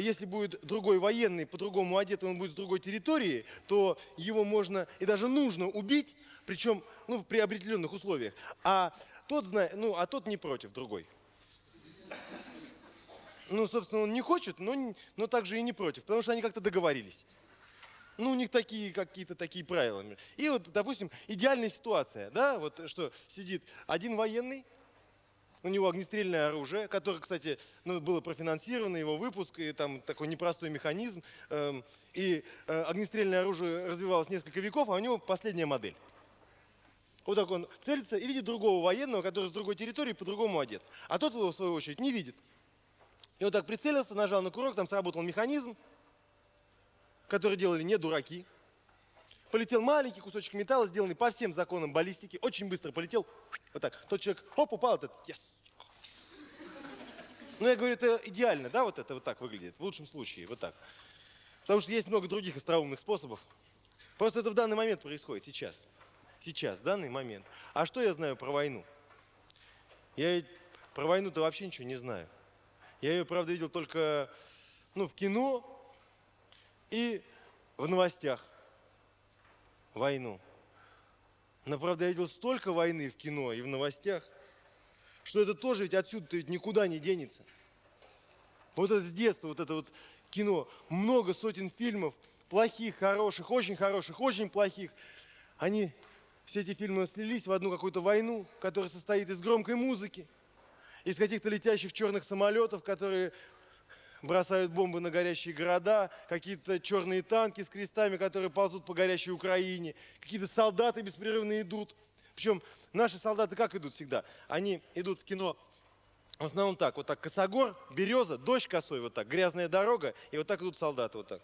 если будет другой военный, по-другому одет, и он будет с другой территории, то его можно и даже нужно убить, причем при определенных условиях. А тот не против, другой. Собственно, он не хочет, но также и не против, потому что они как-то договорились. У них какие-то такие правила. И вот, допустим, идеальная ситуация, да, вот что сидит один военный, у него огнестрельное оружие, которое, кстати, было профинансировано, его выпуск, и там такой непростой механизм, и огнестрельное оружие развивалось несколько веков, а у него последняя модель. Вот так он целится и видит другого военного, который с другой территории по-другому одет. А тот его, в свою очередь, не видит. И вот так прицелился, нажал на курок, там сработал механизм, который делали не дураки. Полетел маленький кусочек металла, сделанный по всем законам баллистики, очень быстро полетел, вот так. Тот человек, хоп, упал, этот, yes. Я говорю, это идеально, да, вот это вот так выглядит, в лучшем случае, вот так. Потому что есть много других остроумных способов. Просто это в данный момент происходит, сейчас. Сейчас, в данный момент. А что я знаю про войну? Я про войну-то вообще ничего не знаю. Я ее, правда, видел только в кино и в новостях. Войну. Но, правда, я видел столько войны в кино и в новостях, что это тоже ведь отсюда-то ведь никуда не денется. Вот это с детства, вот это вот кино, много сотен фильмов, плохих, хороших, очень плохих. Все эти фильмы слились в одну какую-то войну, которая состоит из громкой музыки, из каких-то летящих черных самолетов, которые бросают бомбы на горящие города, какие-то черные танки с крестами, которые ползут по горящей Украине, какие-то солдаты беспрерывно идут. Причем наши солдаты как идут всегда? Они идут в кино в основном так, вот так, косогор, береза, дождь косой, вот так, грязная дорога, и вот так идут солдаты, вот так.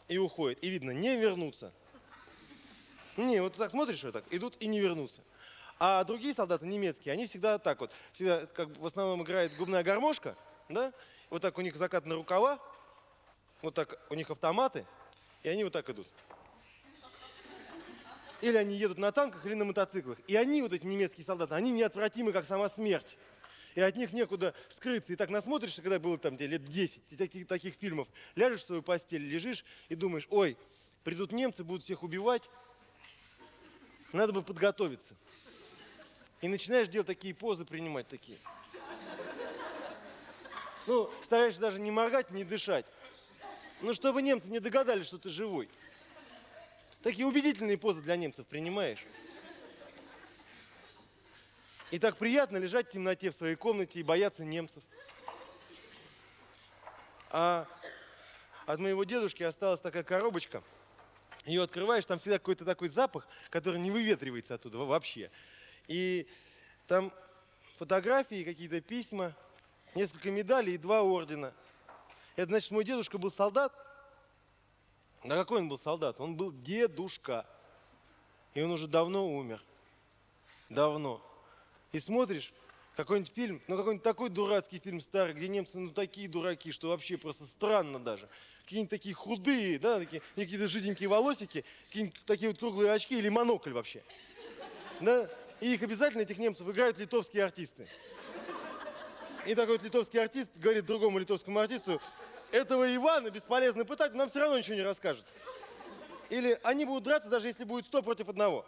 И уходят, и видно, не вернутся. Не, вот так смотришь, вот так, идут и не вернутся. А другие солдаты, немецкие, они всегда так вот, всегда как в основном играет губная гармошка, да? Вот так у них закатаны рукава, вот так у них автоматы, и они вот так идут. Или они едут на танках, или на мотоциклах. И они, вот эти немецкие солдаты, они неотвратимы, как сама смерть. И от них некуда скрыться. И так насмотришься, когда было там тебе лет 10, и таких фильмов, ляжешь в свою постель, лежишь и думаешь, ой, придут немцы, будут всех убивать, надо бы подготовиться. И начинаешь делать такие позы, принимать такие. Стараешься даже не моргать, не дышать. Чтобы немцы не догадались, что ты живой. Такие убедительные позы для немцев принимаешь. И так приятно лежать в темноте в своей комнате и бояться немцев. А от моего дедушки осталась такая коробочка. Ее открываешь, там всегда какой-то такой запах, который не выветривается оттуда вообще. И там фотографии, какие-то письма, несколько медалей и 2 ордена. Это значит, мой дедушка был солдат. Да какой он был солдат? Он был дедушка. И он уже давно умер. Давно. И смотришь, Какой-нибудь фильм, ну какой-нибудь такой дурацкий фильм старый, где немцы ну такие дураки, что вообще просто странно даже. Какие-нибудь такие худые, да, такие, какие-то жиденькие волосики, какие-нибудь такие вот круглые очки или монокль вообще. Да? И их обязательно, этих немцев, играют литовские артисты. И такой вот литовский артист говорит другому литовскому артисту: этого Ивана бесполезно пытать, нам все равно ничего не расскажет. Или они будут драться, даже если будет 100 против 1.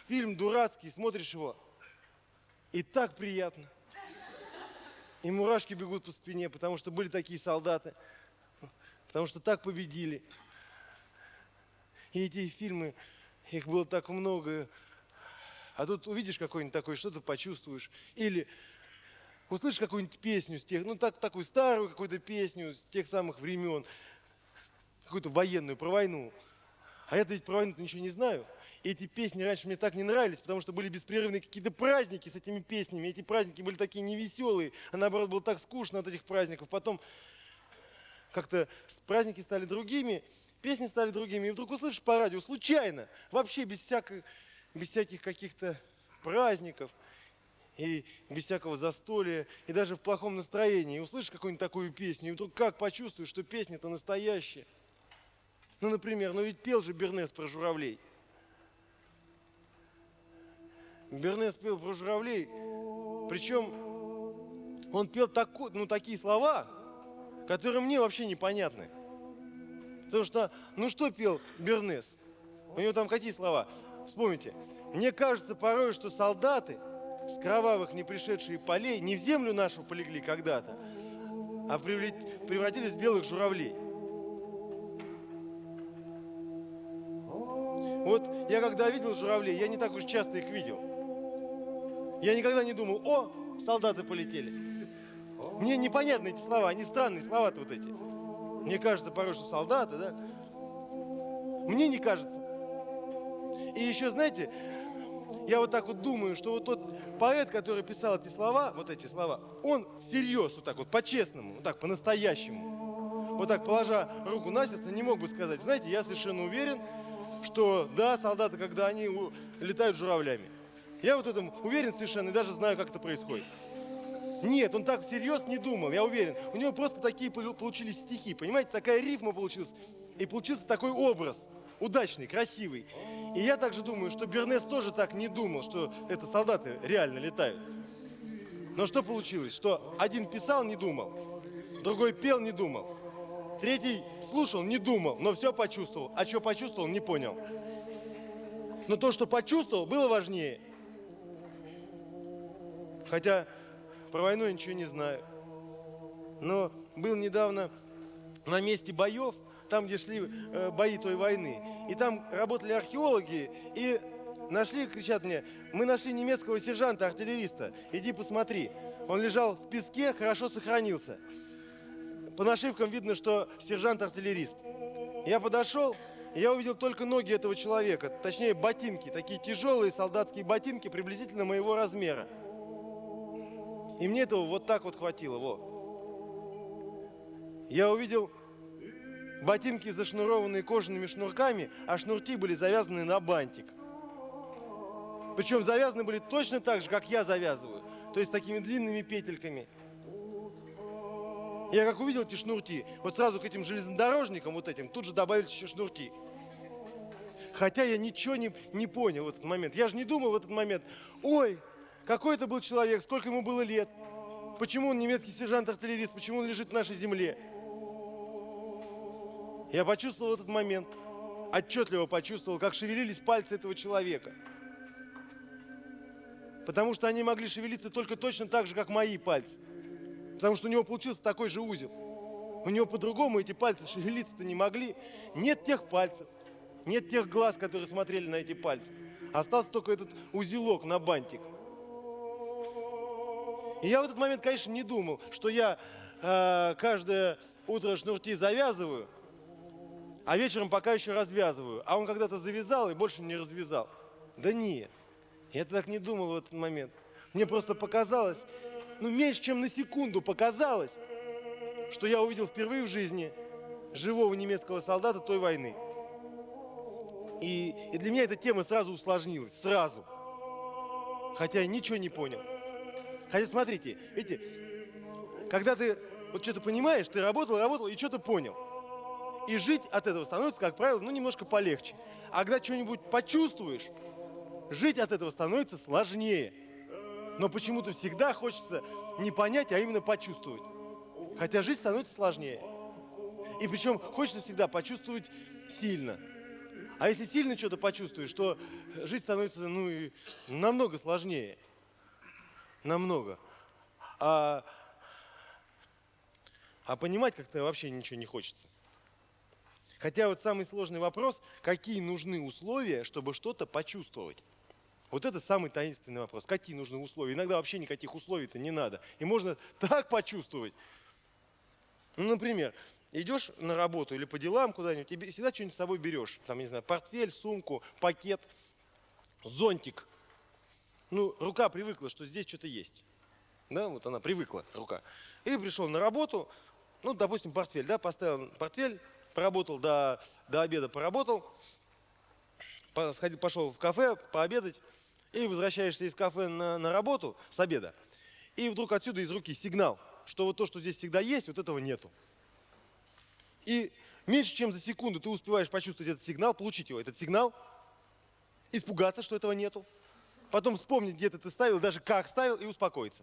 Фильм дурацкий, смотришь его, и так приятно. И мурашки бегут по спине, потому что были такие солдаты, потому что так победили. И эти фильмы, их было так много. А тут увидишь какой-нибудь такой, что-то почувствуешь. Или услышишь какую-нибудь песню с тех, ну такую старую какую-то песню с тех самых времен, какую-то военную, про войну. А я-то ведь про войну-то ничего не знаю. И эти песни раньше мне так не нравились, потому что были беспрерывные какие-то праздники с этими песнями. Эти праздники были такие невеселые, а наоборот было так скучно от этих праздников. Потом как-то праздники стали другими, песни стали другими. И вдруг услышишь по радио случайно, вообще без всяких каких-то праздников и без всякого застолья, и даже в плохом настроении. И услышишь какую-нибудь такую песню, и вдруг как почувствуешь, что песня-то настоящая. Ну, например, ну ведь пел же Бернес про журавлей. Бернес пел про журавлей, причем он пел такие слова, которые мне вообще непонятны. Потому что, ну что пел Бернес? У него там какие слова? Вспомните. Мне кажется порой, что солдаты с кровавых не пришедшие полей не в землю нашу полегли когда-то, а превратились в белых журавлей. Вот я когда видел журавлей, я не так уж часто их видел. Я никогда не думал: о, солдаты полетели. Мне непонятны эти слова, они странные слова-то вот эти. Мне кажется порой, что солдаты, да? Мне не кажется. И еще, знаете, я вот так вот думаю, что вот тот поэт, который писал эти слова, он всерьез, вот так вот, по-честному, вот так, по-настоящему, вот так, положа руку на сердце, не мог бы сказать: знаете, я совершенно уверен, что да, солдаты, когда они летают журавлями. Я вот в этом уверен совершенно и даже знаю, как это происходит. Нет, он так всерьез не думал, я уверен. У него просто такие получились стихи, понимаете, такая рифма получилась. И получился такой образ, удачный, красивый. И я также думаю, что Бернес тоже так не думал, что это солдаты реально летают. Но что получилось? Что один писал, не думал, другой пел, не думал, третий слушал, не думал, но все почувствовал. А что почувствовал, не понял. Но то, что почувствовал, было важнее. Хотя про войну я ничего не знаю. Но был недавно на месте боев, там, где шли бои той войны. И там работали археологи и кричат мне: мы нашли немецкого сержанта-артиллериста, иди посмотри. Он лежал в песке, хорошо сохранился. По нашивкам видно, что сержант-артиллерист. Я подошел, и я увидел только ноги этого человека, точнее ботинки, такие тяжелые солдатские ботинки, приблизительно моего размера. И мне этого вот так вот хватило, Я увидел ботинки, зашнурованные кожаными шнурками, а шнурки были завязаны на бантик. Причем завязаны были точно так же, как я завязываю, то есть такими длинными петельками. Я как увидел эти шнурки, вот сразу к этим железнодорожникам вот этим, тут же добавились еще шнурки. Хотя я ничего не понял в этот момент. Я же не думал в этот момент: ой, какой это был человек, сколько ему было лет, почему он немецкий сержант-артиллерист, почему он лежит в нашей земле. Я почувствовал этот момент, отчетливо почувствовал, как шевелились пальцы этого человека. Потому что они могли шевелиться только точно так же, как мои пальцы. Потому что у него получился такой же узел. У него по-другому эти пальцы шевелиться-то не могли. Нет тех пальцев, нет тех глаз, которые смотрели на эти пальцы. Остался только этот узелок на бантик. И я в этот момент, конечно, не думал, что я каждое утро шнурки завязываю, а вечером пока еще развязываю. А он когда-то завязал и больше не развязал. Да нет, я так не думал в этот момент. Мне просто показалось, меньше чем на секунду показалось, что я увидел впервые в жизни живого немецкого солдата той войны. И для меня эта тема сразу усложнилась, сразу. Хотя я ничего не понял. Хотя смотрите, видите, когда ты вот что-то понимаешь, ты работал и что-то понял. И жить от этого становится, как правило, ну, немножко полегче. А когда что-нибудь почувствуешь, жить от этого становится сложнее. Но почему-то всегда хочется не понять, а именно почувствовать. Хотя жить становится сложнее. И причем хочется всегда почувствовать сильно. А если сильно что-то почувствуешь, то жить становится, ну, и намного сложнее. Намного. А понимать как-то вообще ничего не хочется. Хотя вот самый сложный вопрос, какие нужны условия, чтобы что-то почувствовать. Вот это самый таинственный вопрос. Какие нужны условия? Иногда вообще никаких условий-то не надо. И можно так почувствовать. Ну, например, идешь на работу или по делам куда-нибудь, и всегда что-нибудь с собой берешь. Там, не знаю, портфель, сумку, пакет, зонтик. Ну, рука привыкла, что здесь что-то есть. Да, вот она привыкла, рука. И пришел на работу, ну, допустим, портфель, да, поставил портфель, поработал до обеда, поработал, пошел в кафе пообедать, и возвращаешься из кафе на работу с обеда, и вдруг отсюда из руки сигнал, что вот то, что здесь всегда есть, вот этого нету. И меньше чем за секунду ты успеваешь почувствовать этот сигнал, получить его, этот сигнал, испугаться, что этого нету, потом вспомнить, где ты ставил, даже как ставил, и успокоиться.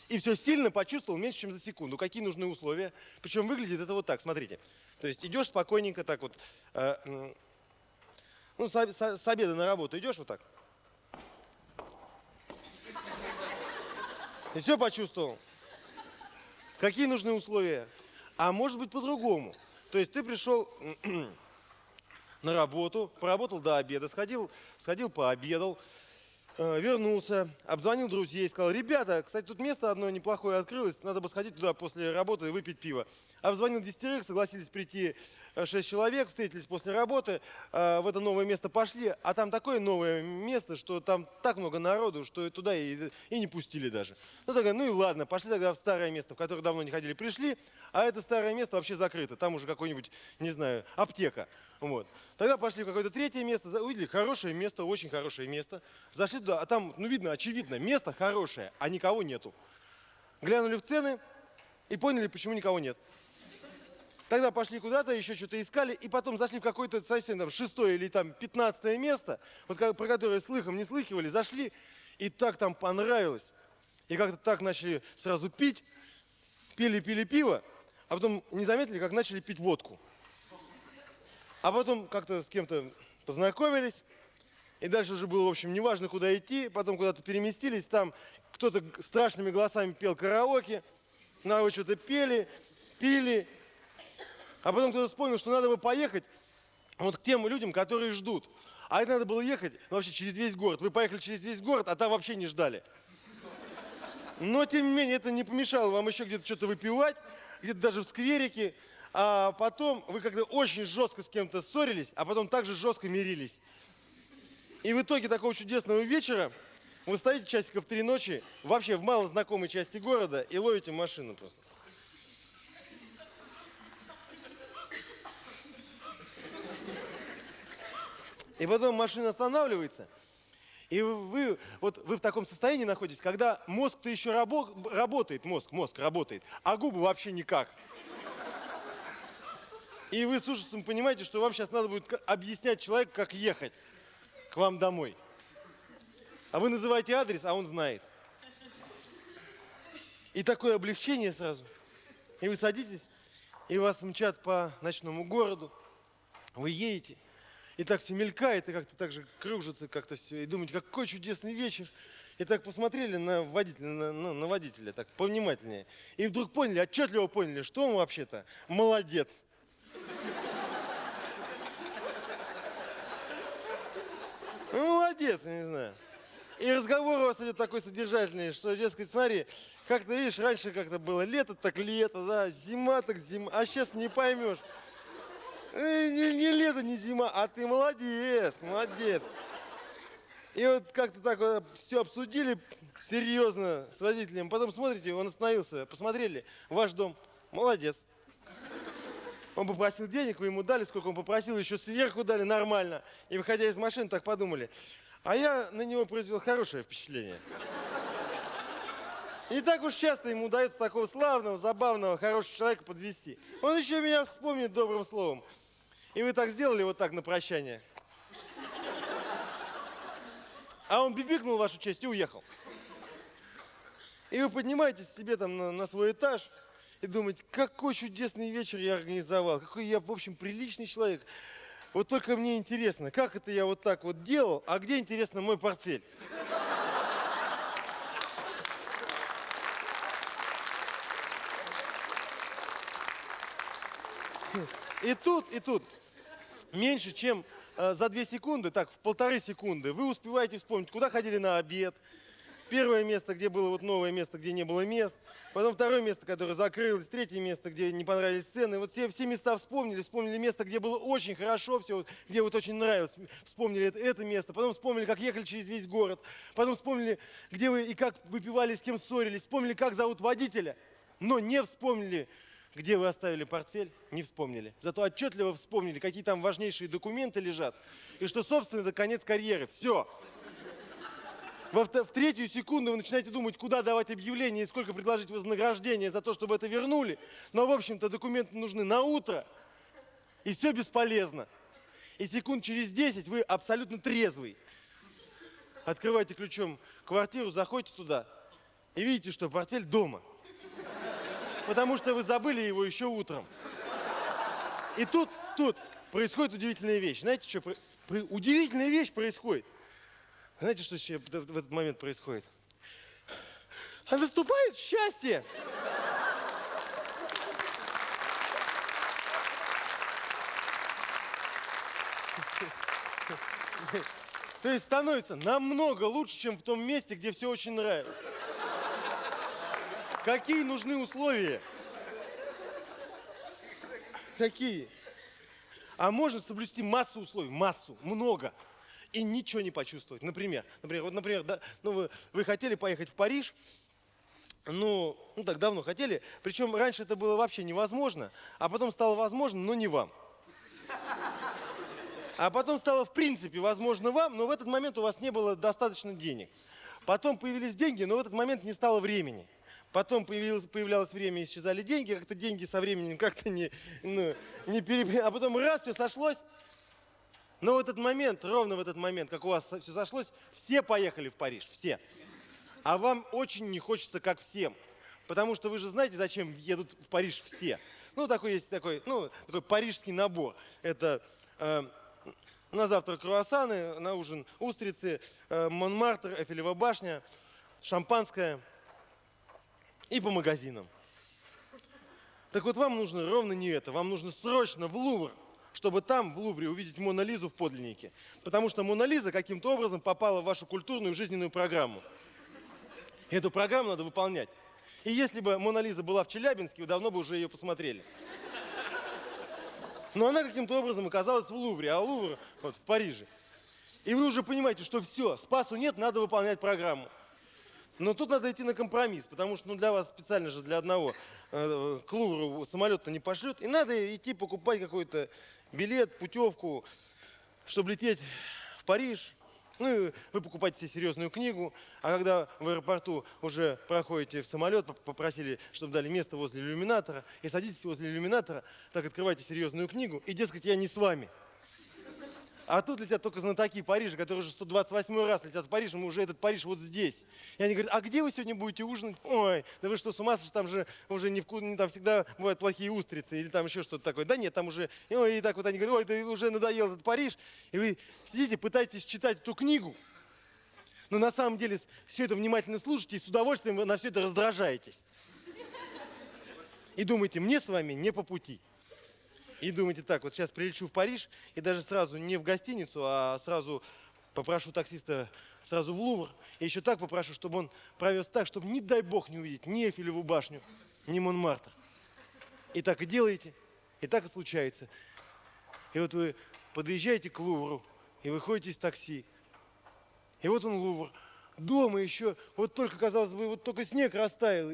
И все сильно почувствовал меньше, чем за секунду. Какие нужны условия? Причем выглядит это вот так, смотрите. То есть идешь спокойненько так вот, ну, с обеда на работу идешь вот так. И все почувствовал. Какие нужны условия? А может быть по-другому. То есть ты пришел на работу, поработал до обеда, сходил пообедал, вернулся, обзвонил друзей, сказал: ребята, кстати, тут место одно неплохое открылось, надо бы сходить туда после работы и выпить пиво. Обзвонил 10, согласились прийти 6 человек, встретились после работы, в это новое место пошли, а там такое новое место, что там так много народу, что туда и не пустили даже. Ну тогда, ну и ладно, пошли тогда в старое место, в которое давно не ходили, пришли, а это старое место вообще закрыто, там уже какой-нибудь, не знаю, аптека. Вот. Тогда пошли в какое-то третье место, увидели хорошее место, очень хорошее место, зашли туда, а там, ну видно, очевидно, место хорошее, а никого нету. Глянули в цены и поняли, почему никого нет. Тогда пошли куда-то, еще что-то искали, и потом зашли в какое-то совсем там 6-е или там 15-е место, вот про которое слыхом не слыхивали, зашли, и так там понравилось. И как-то так начали сразу пить, пили пиво, а потом не заметили, как начали пить водку. А потом как-то с кем-то познакомились, и дальше уже было, в общем, неважно, куда идти, потом куда-то переместились, там кто-то страшными голосами пел караоке, вы что-то пели, пили, а потом кто-то вспомнил, что надо бы поехать вот к тем людям, которые ждут. А это надо было ехать вообще через весь город. Вы поехали через весь город, а там вообще не ждали. Но, тем не менее, это не помешало вам еще где-то что-то выпивать, где-то даже в скверике. А потом вы как-то очень жестко с кем-то ссорились, а потом также жестко мирились. И в итоге такого чудесного вечера вы стоите часиков 3 ночи, вообще в малознакомой части города, и ловите машину просто. И потом машина останавливается, и вы в таком состоянии находитесь, когда мозг-то еще работает, мозг работает, а губы вообще никак. И вы с ужасом понимаете, что вам сейчас надо будет объяснять человеку, как ехать к вам домой. А вы называете адрес, а он знает. И такое облегчение сразу. И вы садитесь, и вас мчат по ночному городу. Вы едете, и так все мелькает, и как-то так же кружится как-то все. И думаете, какой чудесный вечер. И так посмотрели на водителя, на водителя, так повнимательнее. И вдруг поняли, отчетливо поняли, что он вообще-то молодец. Ну, молодец, я не знаю. И разговор у вас идет такой содержательный, что, дескать, смотри, как-то, видишь, раньше как-то было лето, так лето, да, зима, так зима, а сейчас не поймешь. Не лето, не зима, а ты молодец, молодец. И вот как-то так вот все обсудили серьезно с водителем, потом смотрите, он остановился, посмотрели, ваш дом, молодец. Он попросил денег, вы ему дали, сколько он попросил, еще сверху дали нормально. И выходя из машины, так подумали, а я на него произвел хорошее впечатление. Не так уж часто ему удается такого славного, забавного, хорошего человека подвести. Он еще меня вспомнит добрым словом. И вы так сделали вот так на прощание. А он бибикнул вашу честь и уехал. И вы поднимаетесь себе там на свой этаж и думаете, какой чудесный вечер я организовал, какой я, в общем, приличный человек. Вот только мне интересно, как это я вот так вот делал, а где, интересно, мой портфель? И тут, меньше чем за 2 секунды, так, в 1,5 секунды, вы успеваете вспомнить, куда ходили на обед. Первое место, где было вот новое место, где не было мест. Потом второе место, которое закрылось. Третье место, где не понравились цены. Вот все места вспомнили место, где было очень хорошо все, где вот очень нравилось. Вспомнили это место. Потом вспомнили, как ехали через весь город. Потом вспомнили, где вы и как выпивали, с кем ссорились. Вспомнили, как зовут водителя. Но не вспомнили, где вы оставили портфель, не вспомнили. Зато отчетливо вспомнили, какие там важнейшие документы лежат. И что, собственно, это конец карьеры. Все. В 3-ю секунду вы начинаете думать, куда давать объявление и сколько предложить вознаграждение за то, чтобы это вернули. Но, в общем-то, документы нужны на утро. И все бесполезно. И секунд через 10 вы абсолютно трезвый. Открываете ключом квартиру, заходите туда и видите, что портфель дома. Потому что вы забыли его еще утром. И тут происходит удивительная вещь. Знаете, что? Удивительная вещь происходит. Знаете, что в этот момент происходит? А наступает счастье! То есть становится намного лучше, чем в том месте, где все очень нравилось. Какие нужны условия? Какие? А можно соблюсти массу условий, массу, много. И ничего не почувствовать. Например, да, вы хотели поехать в Париж, так давно хотели, причем раньше это было вообще невозможно, а потом стало возможно, но не вам. А потом стало в принципе возможно вам, но в этот момент у вас не было достаточно денег. Потом появились деньги, но в этот момент не стало времени. Потом появлялось время, исчезали деньги, как-то деньги со временем как-то а потом раз, все сошлось. Но в этот момент, ровно в этот момент, как у вас все сошлось, все поехали в Париж, все. А вам очень не хочется, как всем. Потому что вы же знаете, зачем едут в Париж все. Такой парижский набор. Это на завтрак круассаны, на ужин устрицы, Монмартр, Эйфелева башня, шампанское и по магазинам. Так вот, вам нужно ровно не это. Вам нужно срочно в Лувр, чтобы там, в Лувре, увидеть Мону Лизу в подлиннике. Потому что Мона Лиза каким-то образом попала в вашу культурную жизненную программу. Эту программу надо выполнять. И если бы Мона Лиза была в Челябинске, вы давно бы уже ее посмотрели. Но она каким-то образом оказалась в Лувре, а Лувр вот в Париже. И вы уже понимаете, что все, спасу нет, надо выполнять программу. Но тут надо идти на компромисс, потому что для вас специально же для одного к Лувру самолет-то не пошлют. И надо идти покупать какой-то билет, путевку, чтобы лететь в Париж. И вы покупаете себе серьезную книгу, а когда в аэропорту уже проходите в самолет, попросили, чтобы дали место возле иллюминатора, и садитесь возле иллюминатора, так открываете серьезную книгу, и, дескать, я не с вами. А тут летят только знатоки Парижа, которые уже 128 раз летят в Париж, и мы уже этот Париж вот здесь. И они говорят, а где вы сегодня будете ужинать? Ой, да вы что, с ума сошли, там же уже там всегда бывают плохие устрицы или там еще что-то такое. Да нет, там уже, и так вот они говорят, ой, да уже надоел этот Париж. И вы сидите, пытаетесь читать эту книгу, но на самом деле все это внимательно слушаете и с удовольствием на все это раздражаетесь. И думаете, мне с вами не по пути. И думаете так, вот сейчас прилечу в Париж, и даже сразу не в гостиницу, а сразу попрошу таксиста сразу в Лувр, и еще так попрошу, чтобы он провез так, чтобы, не дай бог, не увидеть ни Эйфелеву башню, ни Монмартр. И так и делаете, и так и случается. И вот вы подъезжаете к Лувру, и выходите из такси, и вот он Лувр. Дома еще, вот только, казалось бы, вот только снег растаял,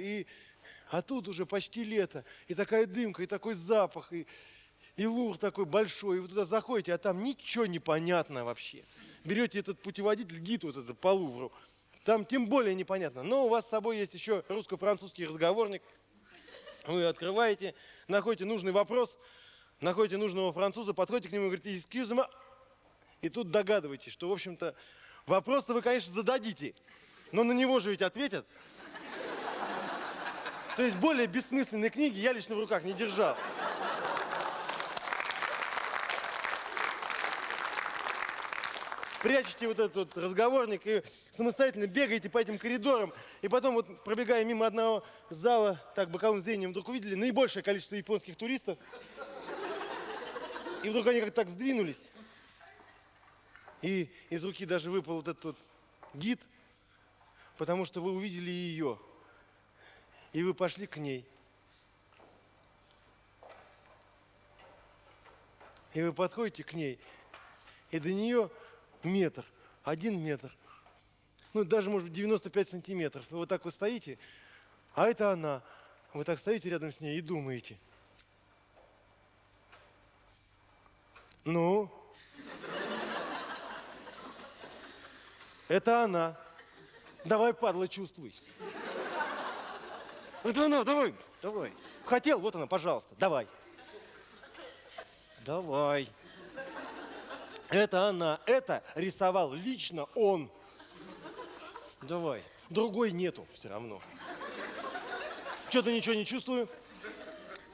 а тут уже почти лето, и такая дымка, и такой запах, и Лувр такой большой, и вы туда заходите, а там ничего не понятно вообще. Берете этот путеводитель, гид вот этот по Лувру, там тем более непонятно. Но у вас с собой есть еще русско-французский разговорник. Вы открываете, находите нужный вопрос, находите нужного француза, подходите к нему и говорите «excuse me». И тут догадываетесь, что, в общем-то, вопрос-то вы, конечно, зададите, но на него же ведь ответят. То есть более бессмысленной книги я лично в руках не держал. Прячете вот этот вот разговорник и самостоятельно бегаете по этим коридорам. И потом, вот пробегая мимо одного зала, так боковым зрением вдруг увидели наибольшее количество японских туристов. И вдруг они как-то так сдвинулись. И из руки даже выпал вот этот вот гид, потому что вы увидели ее. И вы пошли к ней. И вы подходите к ней, и до нее 1 метр. Ну, даже, может быть, 95 сантиметров. И вот так вы стоите, а это она. Вы так стоите рядом с ней и думаете. Ну? Это она. Давай, падла, чувствуй. Это она, давай. Хотел, вот она, пожалуйста, давай. Давай. Это она, это рисовал лично он. Давай. Другой нету все равно. Что-то ничего не чувствую.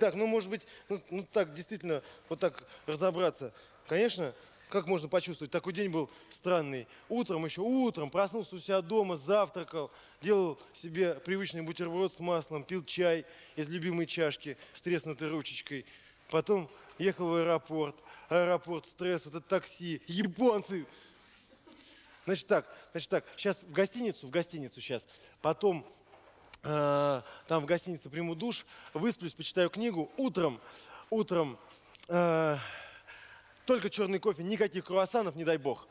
Так, ну, может быть, ну так, действительно, вот так разобраться. Конечно, как можно почувствовать? Такой день был странный. Еще утром проснулся у себя дома, завтракал, делал себе привычный бутерброд с маслом, пил чай из любимой чашки с треснутой ручечкой. Потом ехал в аэропорт. Стресс, вот это такси, японцы. Значит так, сейчас в гостиницу сейчас. Потом там в гостинице приму душ, высплюсь, почитаю книгу. Утром только черный кофе, никаких круассанов, не дай бог.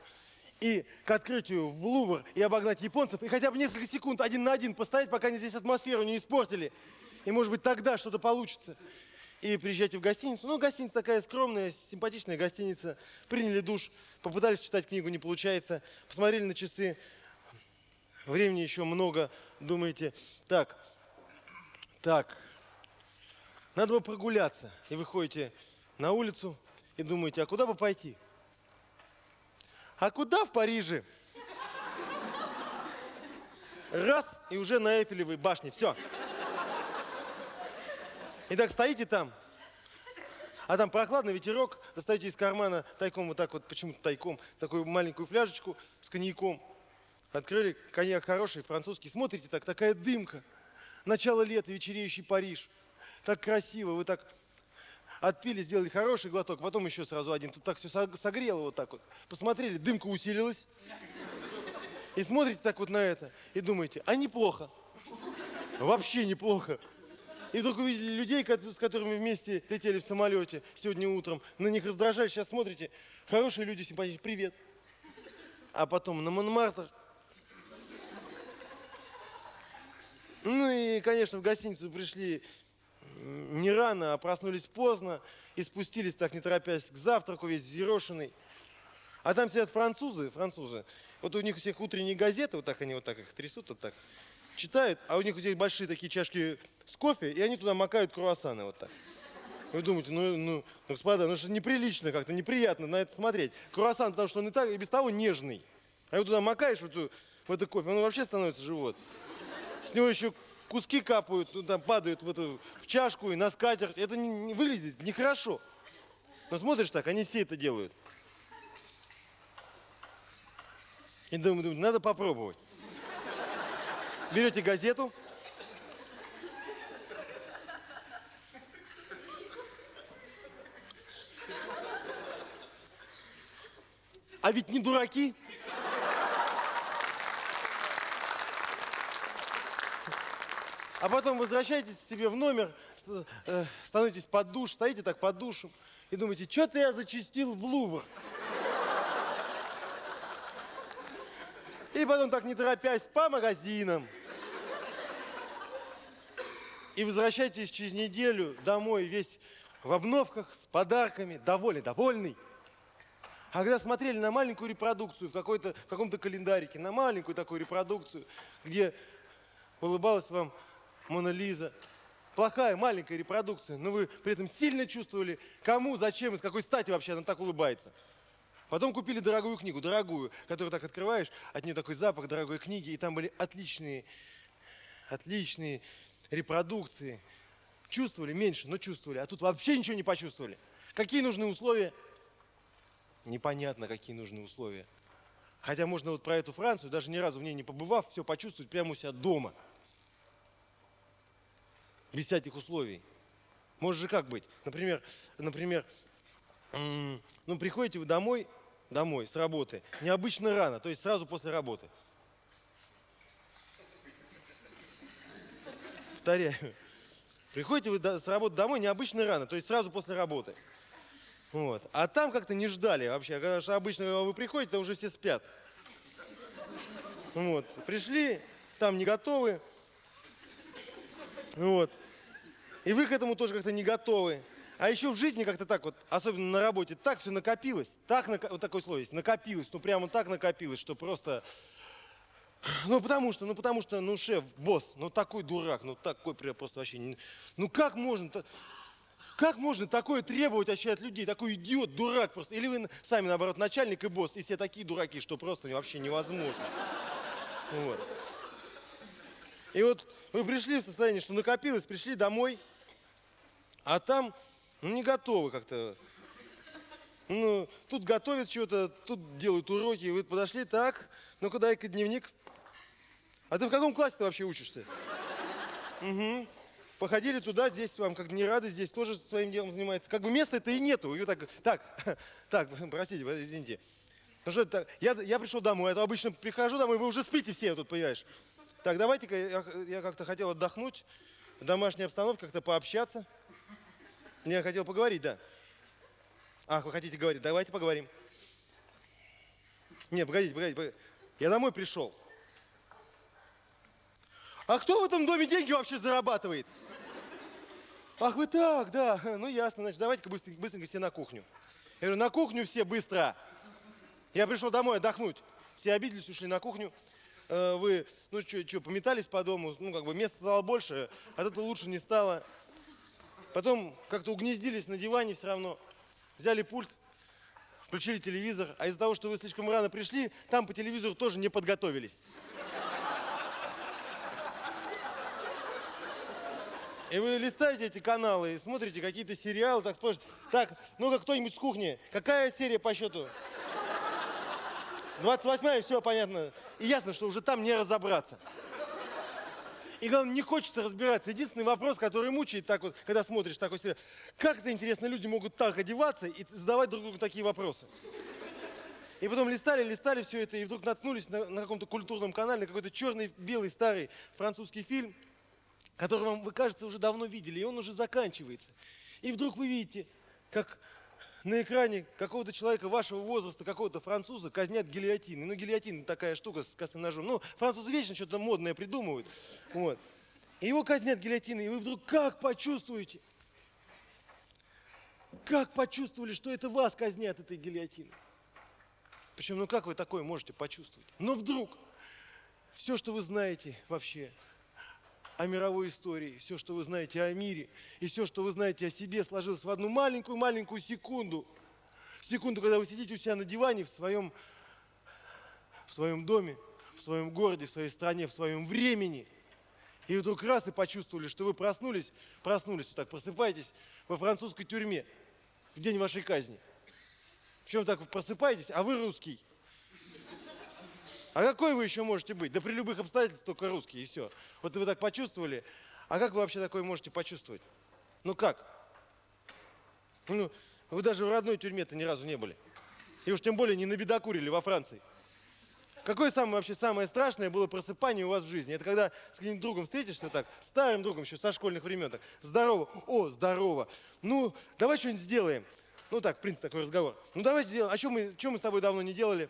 И к открытию в Лувр и обогнать японцев, и хотя бы несколько секунд 1 на 1 постоять, пока они здесь атмосферу не испортили. И, может быть, тогда что-то получится. И приезжайте в гостиницу. Ну, гостиница такая скромная, симпатичная гостиница. Приняли душ, попытались читать книгу, не получается. Посмотрели на часы. Времени еще много. Думаете, так. Надо бы прогуляться. И выходите на улицу и думаете, а куда бы пойти? А куда в Париже? Раз, и уже на Эйфелевой башне. Все. И так стоите там, а там прохладный ветерок, достаете из кармана тайком, вот так вот, почему-то тайком, такую маленькую фляжечку с коньяком. Открыли, коньяк хороший, французский. Смотрите так, такая дымка. Начало лета, вечереющий Париж. Так красиво, вы так отпили, сделали хороший глоток, потом еще сразу один. Тут так все согрело вот так вот. Посмотрели, дымка усилилась. И смотрите так вот на это, и думаете, а неплохо. Вообще неплохо. И вдруг увидели людей, с которыми вместе летели в самолете сегодня утром. На них раздражали, сейчас смотрите. Хорошие люди, симпатичные, привет. А потом на Монмартр. Ну и, конечно, в гостиницу пришли не рано, а проснулись поздно. И спустились так, не торопясь, к завтраку, весь взъерошенный. А там сидят французы. Вот у них у всех утренние газеты, вот так они вот так их трясут, вот так. Читают, а у них здесь большие такие чашки с кофе, и они туда макают круассаны вот так. Вы думаете, ну, господа, ну что неприлично как-то, неприятно на это смотреть. Круассан, потому что он и так, и без того нежный. А его туда макаешь в это кофе, он вообще становится живот. С него еще куски капают, ну, там падают в чашку и на скатерть. Это не выглядит нехорошо. Но смотришь так, они все это делают. И думаю, надо попробовать. Берете газету, а ведь не дураки. А потом возвращаетесь к себе в номер, становитесь под душ, стоите так под душем и думаете, что-то я зачастил в Лувр. И потом так не торопясь по магазинам. И возвращайтесь через неделю домой весь в обновках, с подарками, довольный. А когда смотрели на маленькую репродукцию в каком-то календарике, на маленькую такую репродукцию, где улыбалась вам Мона Лиза, плохая маленькая репродукция, но вы при этом сильно чувствовали, кому, зачем и с какой стати вообще она так улыбается. Потом купили дорогую книгу, дорогую, которую так открываешь, от нее такой запах дорогой книги, и там были отличные репродукции. Чувствовали меньше, но чувствовали, а тут вообще ничего не почувствовали. Какие нужны условия? Непонятно, какие нужны условия. Хотя можно вот про эту Францию, даже ни разу в ней не побывав, все почувствовать прямо у себя дома. Без всяких условий. Может же как быть? Например, приходите вы домой с работы, необычно рано, то есть сразу после работы. Повторяю. Приходите вы с работы домой необычно рано, то есть сразу после работы. Вот. А там как-то не ждали вообще. Потому что обычно вы приходите, то уже все спят. Вот. Пришли, там не готовы. Вот. И вы к этому тоже как-то не готовы. А еще в жизни как-то так вот, особенно на работе, так все накопилось. Вот такое слово есть, накопилось. Ну прямо так накопилось, что просто... потому что, шеф, босс, такой дурак, такой прям просто вообще... как можно такое требовать вообще от людей? Такой идиот, дурак просто. Или вы сами, наоборот, начальник и босс, и все такие дураки, что просто вообще невозможно. Вот. И вот вы пришли в состояние, что накопилось, пришли домой, а там не готовы как-то. Тут готовят что-то, тут делают уроки, вы подошли, так, ну-ка дай-ка дневник. А ты в каком классе ты вообще учишься? Угу. Походили туда, здесь вам как не рады, здесь тоже своим делом занимается. Как бы места-то и нету. И так, простите, извините. Ну что это? Я пришел домой, а то обычно прихожу домой, вы уже спите все тут, понимаешь. Так, давайте-ка, я как-то хотел отдохнуть, в домашней обстановке как-то пообщаться. Я хотел поговорить, да. Ах, вы хотите говорить, давайте поговорим. Не, погодите. Я домой пришел. А кто в этом доме деньги вообще зарабатывает? Ах, вы так, да. Ну, ясно, значит, давайте-ка быстренько все на кухню. Я говорю, на кухню все быстро. Я пришел домой отдохнуть. Все обиделись, ушли на кухню. Вы, пометались по дому, места стало больше, от этого лучше не стало. Потом как-то угнездились на диване все равно. Взяли пульт, включили телевизор, а из-за того, что вы слишком рано пришли, там по телевизору тоже не подготовились. И вы листаете эти каналы и смотрите какие-то сериалы, так спрашиваете, так, ну-ка кто-нибудь с кухни, какая серия по счету? 28-я, все понятно. И ясно, что уже там не разобраться. И главное, не хочется разбираться. Единственный вопрос, который мучает так вот, когда смотришь такой сериал, как это интересно, люди могут так одеваться и задавать друг другу такие вопросы. И потом листали все это, и вдруг наткнулись на каком-то культурном канале, на какой-то черный, белый, старый французский фильм, который вы, кажется, уже давно видели, и он уже заканчивается. И вдруг вы видите, как на экране какого-то человека вашего возраста, какого-то француза, казнят гильотиной. Ну, гильотина такая штука с косым ножом. Ну, французы вечно что-то модное придумывают. Вот. И его казнят гильотиной, и вы вдруг как почувствуете? Как почувствовали, что это вас казнят этой гильотиной? Причем, как вы такое можете почувствовать? Но вдруг все, что вы знаете вообще о мировой истории, все, что вы знаете о мире, и все, что вы знаете о себе, сложилось в одну маленькую-маленькую секунду. Секунду, когда вы сидите у себя на диване в своем доме, в своем городе, в своей стране, в своем времени. И вдруг раз и почувствовали, что вы проснулись, вот так просыпаетесь во французской тюрьме в день вашей казни. Причем так просыпаетесь, а вы русский. А какой вы еще можете быть? Да при любых обстоятельствах только русский, и все. Вот вы так почувствовали. А как вы вообще такое можете почувствовать? Ну как? Вы даже в родной тюрьме-то ни разу не были. И уж тем более не набедокурили во Франции. Какое самое страшное было просыпание у вас в жизни? Это когда с каким-нибудь другом встретишься так, старым другом еще со школьных времен, так, здорово, о, здорово. Ну, давай что-нибудь сделаем. Ну так, в принципе, такой разговор. Ну давайте сделаем. А что мы с тобой давно не делали?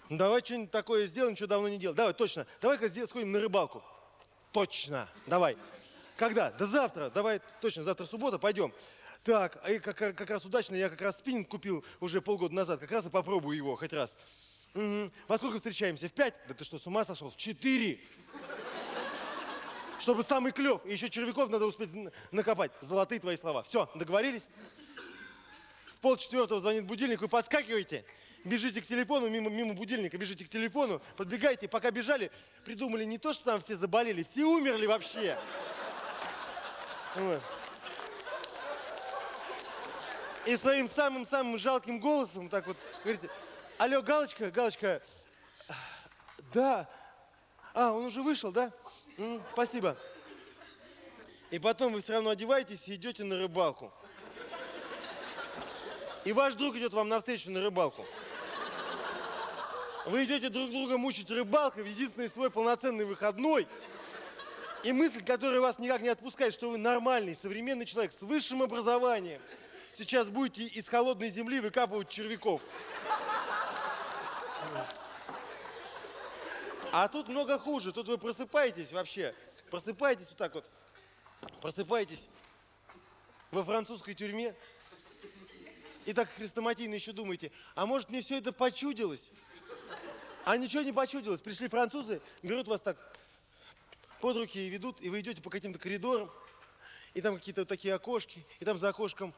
Ну, давай что-нибудь такое сделаем, что давно не делали. Давай, точно. Давай-ка сходим на рыбалку. Точно. Давай. Когда? Да завтра. Давай, точно, завтра суббота, пойдем. Так, а как раз удачно, я как раз спиннинг купил уже полгода назад. Как раз и попробую его хоть раз. Угу. Во сколько встречаемся? В 5? Да ты что, с ума сошел? В 4. Чтобы самый клев. И еще червяков надо успеть накопать. Золотые твои слова. Все, договорились? В 3:30 звонит будильник, вы подскакиваете, бежите к телефону, мимо будильника, бежите к телефону, подбегаете. Пока бежали, придумали не то, что там все заболели, все умерли вообще. Вот. И своим самым-самым жалким голосом так вот говорите: алло, Галочка, да, он уже вышел, да? Спасибо. И потом вы все равно одеваетесь и идете на рыбалку. И ваш друг идет вам навстречу на рыбалку. Вы идете друг друга мучить рыбалкой в единственный свой полноценный выходной. И мысль, которая вас никак не отпускает, что вы нормальный, современный человек с высшим образованием, сейчас будете из холодной земли выкапывать червяков. А тут много хуже. Тут вы просыпаетесь вообще. Просыпаетесь вот так вот. Просыпаетесь во французской тюрьме. И так хрестоматийно еще думаете: а может, мне все это почудилось? А ничего не почудилось. Пришли французы, берут вас так под руки и ведут, и вы идете по каким-то коридорам, и там какие-то вот такие окошки, и там за окошком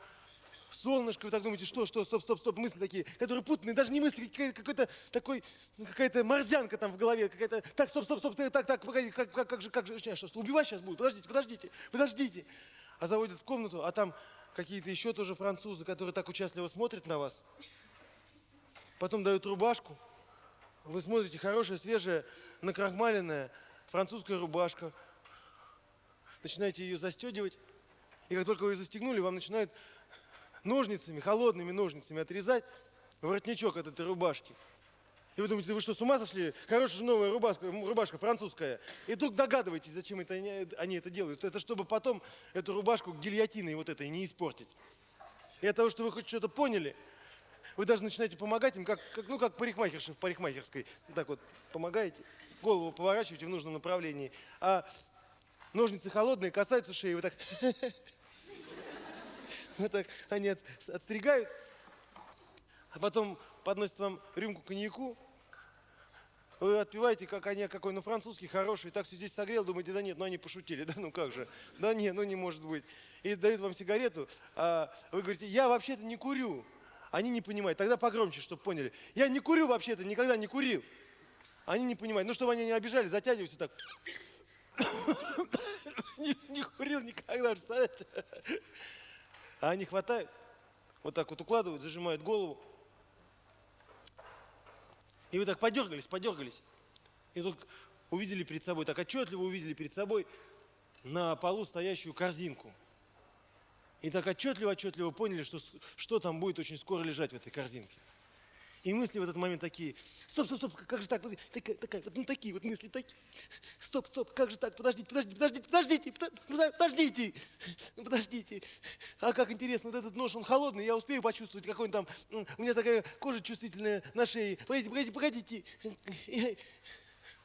солнышко. Вы так думаете: что, стоп, мысли такие, которые путанные, даже не мысли, какой-то такой, какая-то морзянка там в голове, какая-то, так, стоп, так, погоди, как же, что, убивать сейчас будут? Подождите. А заводят в комнату, а там какие-то еще тоже французы, которые так участливо смотрят на вас. Потом дают рубашку. Вы смотрите: хорошая, свежая, накрахмаленная французская рубашка. Начинаете ее застегивать. И как только вы ее застегнули, вам начинают ножницами, холодными ножницами отрезать воротничок от этой рубашки. И вы думаете: вы что, с ума сошли? Хорошая же новая рубашка французская. И вдруг догадываетесь, зачем они это делают. Это чтобы потом эту рубашку гильотиной вот этой не испортить. И от того, что вы хоть что-то поняли, вы даже начинаете помогать им, как парикмахерша в парикмахерской. Так вот, помогаете, голову поворачиваете в нужном направлении. А ножницы холодные, касаются шеи, вы так... Вот так они отстригают, а потом подносят вам рюмку коньяку, вы отпиваете, как коньяк какой, французский, хороший, так все здесь согрел, думаете: да нет, они пошутили, да как же, да нет, не может быть. И дают вам сигарету, а вы говорите: я вообще-то не курю. Они не понимают, тогда погромче, чтобы поняли: я не курю вообще-то, никогда не курил. Они не понимают, чтобы они не обижали, затягиваются так. Не курил никогда, представляете? А они хватают, вот так вот укладывают, зажимают голову. И вы так подергались. И вдруг увидели перед собой, так отчетливо увидели перед собой на полу стоящую корзинку. И так отчетливо поняли, что там будет очень скоро лежать в этой корзинке. И мысли в этот момент такие: стоп, как же так? Такие вот мысли такие. Стоп, как же так? Подождите. А как интересно, вот этот нож, он холодный, я успею почувствовать, какой он там. У меня такая кожа чувствительная на шее. Погодите.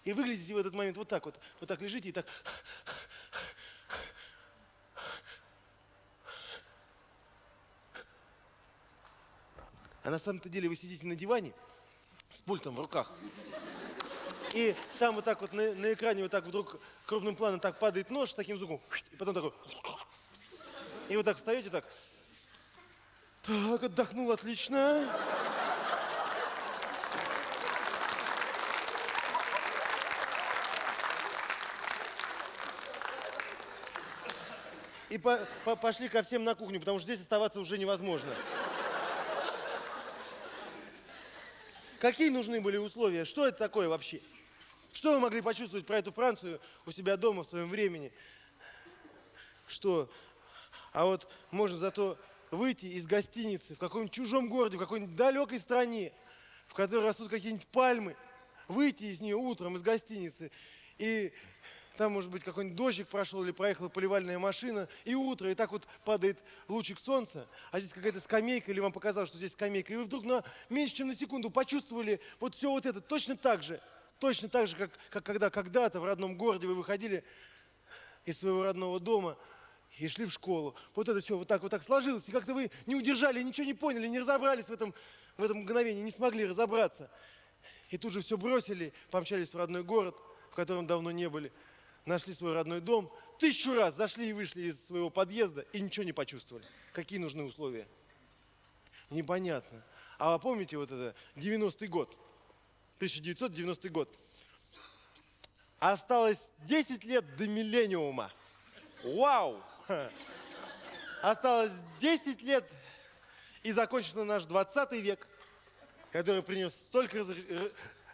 И выглядите в этот момент вот так лежите и так. А на самом-то деле вы сидите на диване с пультом в руках. И там вот так вот на экране вот так вдруг крупным планом так падает нож с таким звуком. И потом такой. И вот так встаете так. Так, отдохнул отлично. И пошли ко всем на кухню, потому что здесь оставаться уже невозможно. Какие нужны были условия? Что это такое вообще? Что вы могли почувствовать про эту Францию у себя дома в своем времени? Что? А вот можно зато выйти из гостиницы в каком-нибудь чужом городе, в какой-нибудь далекой стране, в которой растут какие-нибудь пальмы, выйти из нее утром из гостиницы, и там, может быть, какой-нибудь дождик прошел или проехала поливальная машина, и утро, и так вот падает лучик солнца, а здесь какая-то скамейка, или вам показалось, что здесь скамейка, и вы вдруг меньше чем на секунду почувствовали вот все вот это точно так же, как когда-то в родном городе вы выходили из своего родного дома и шли в школу. Вот это все вот так сложилось. И как-то вы не удержали, ничего не поняли, не разобрались в этом мгновении, не смогли разобраться. И тут же все бросили, помчались в родной город, в котором давно не были. Нашли свой родной дом. 1000 раз зашли и вышли из своего подъезда и ничего не почувствовали. Какие нужны условия? Непонятно. А вы помните вот это 90-й год? 1990 год. Осталось 10 лет до миллениума. Вау! Осталось 10 лет и закончится наш 20 век, который принес столько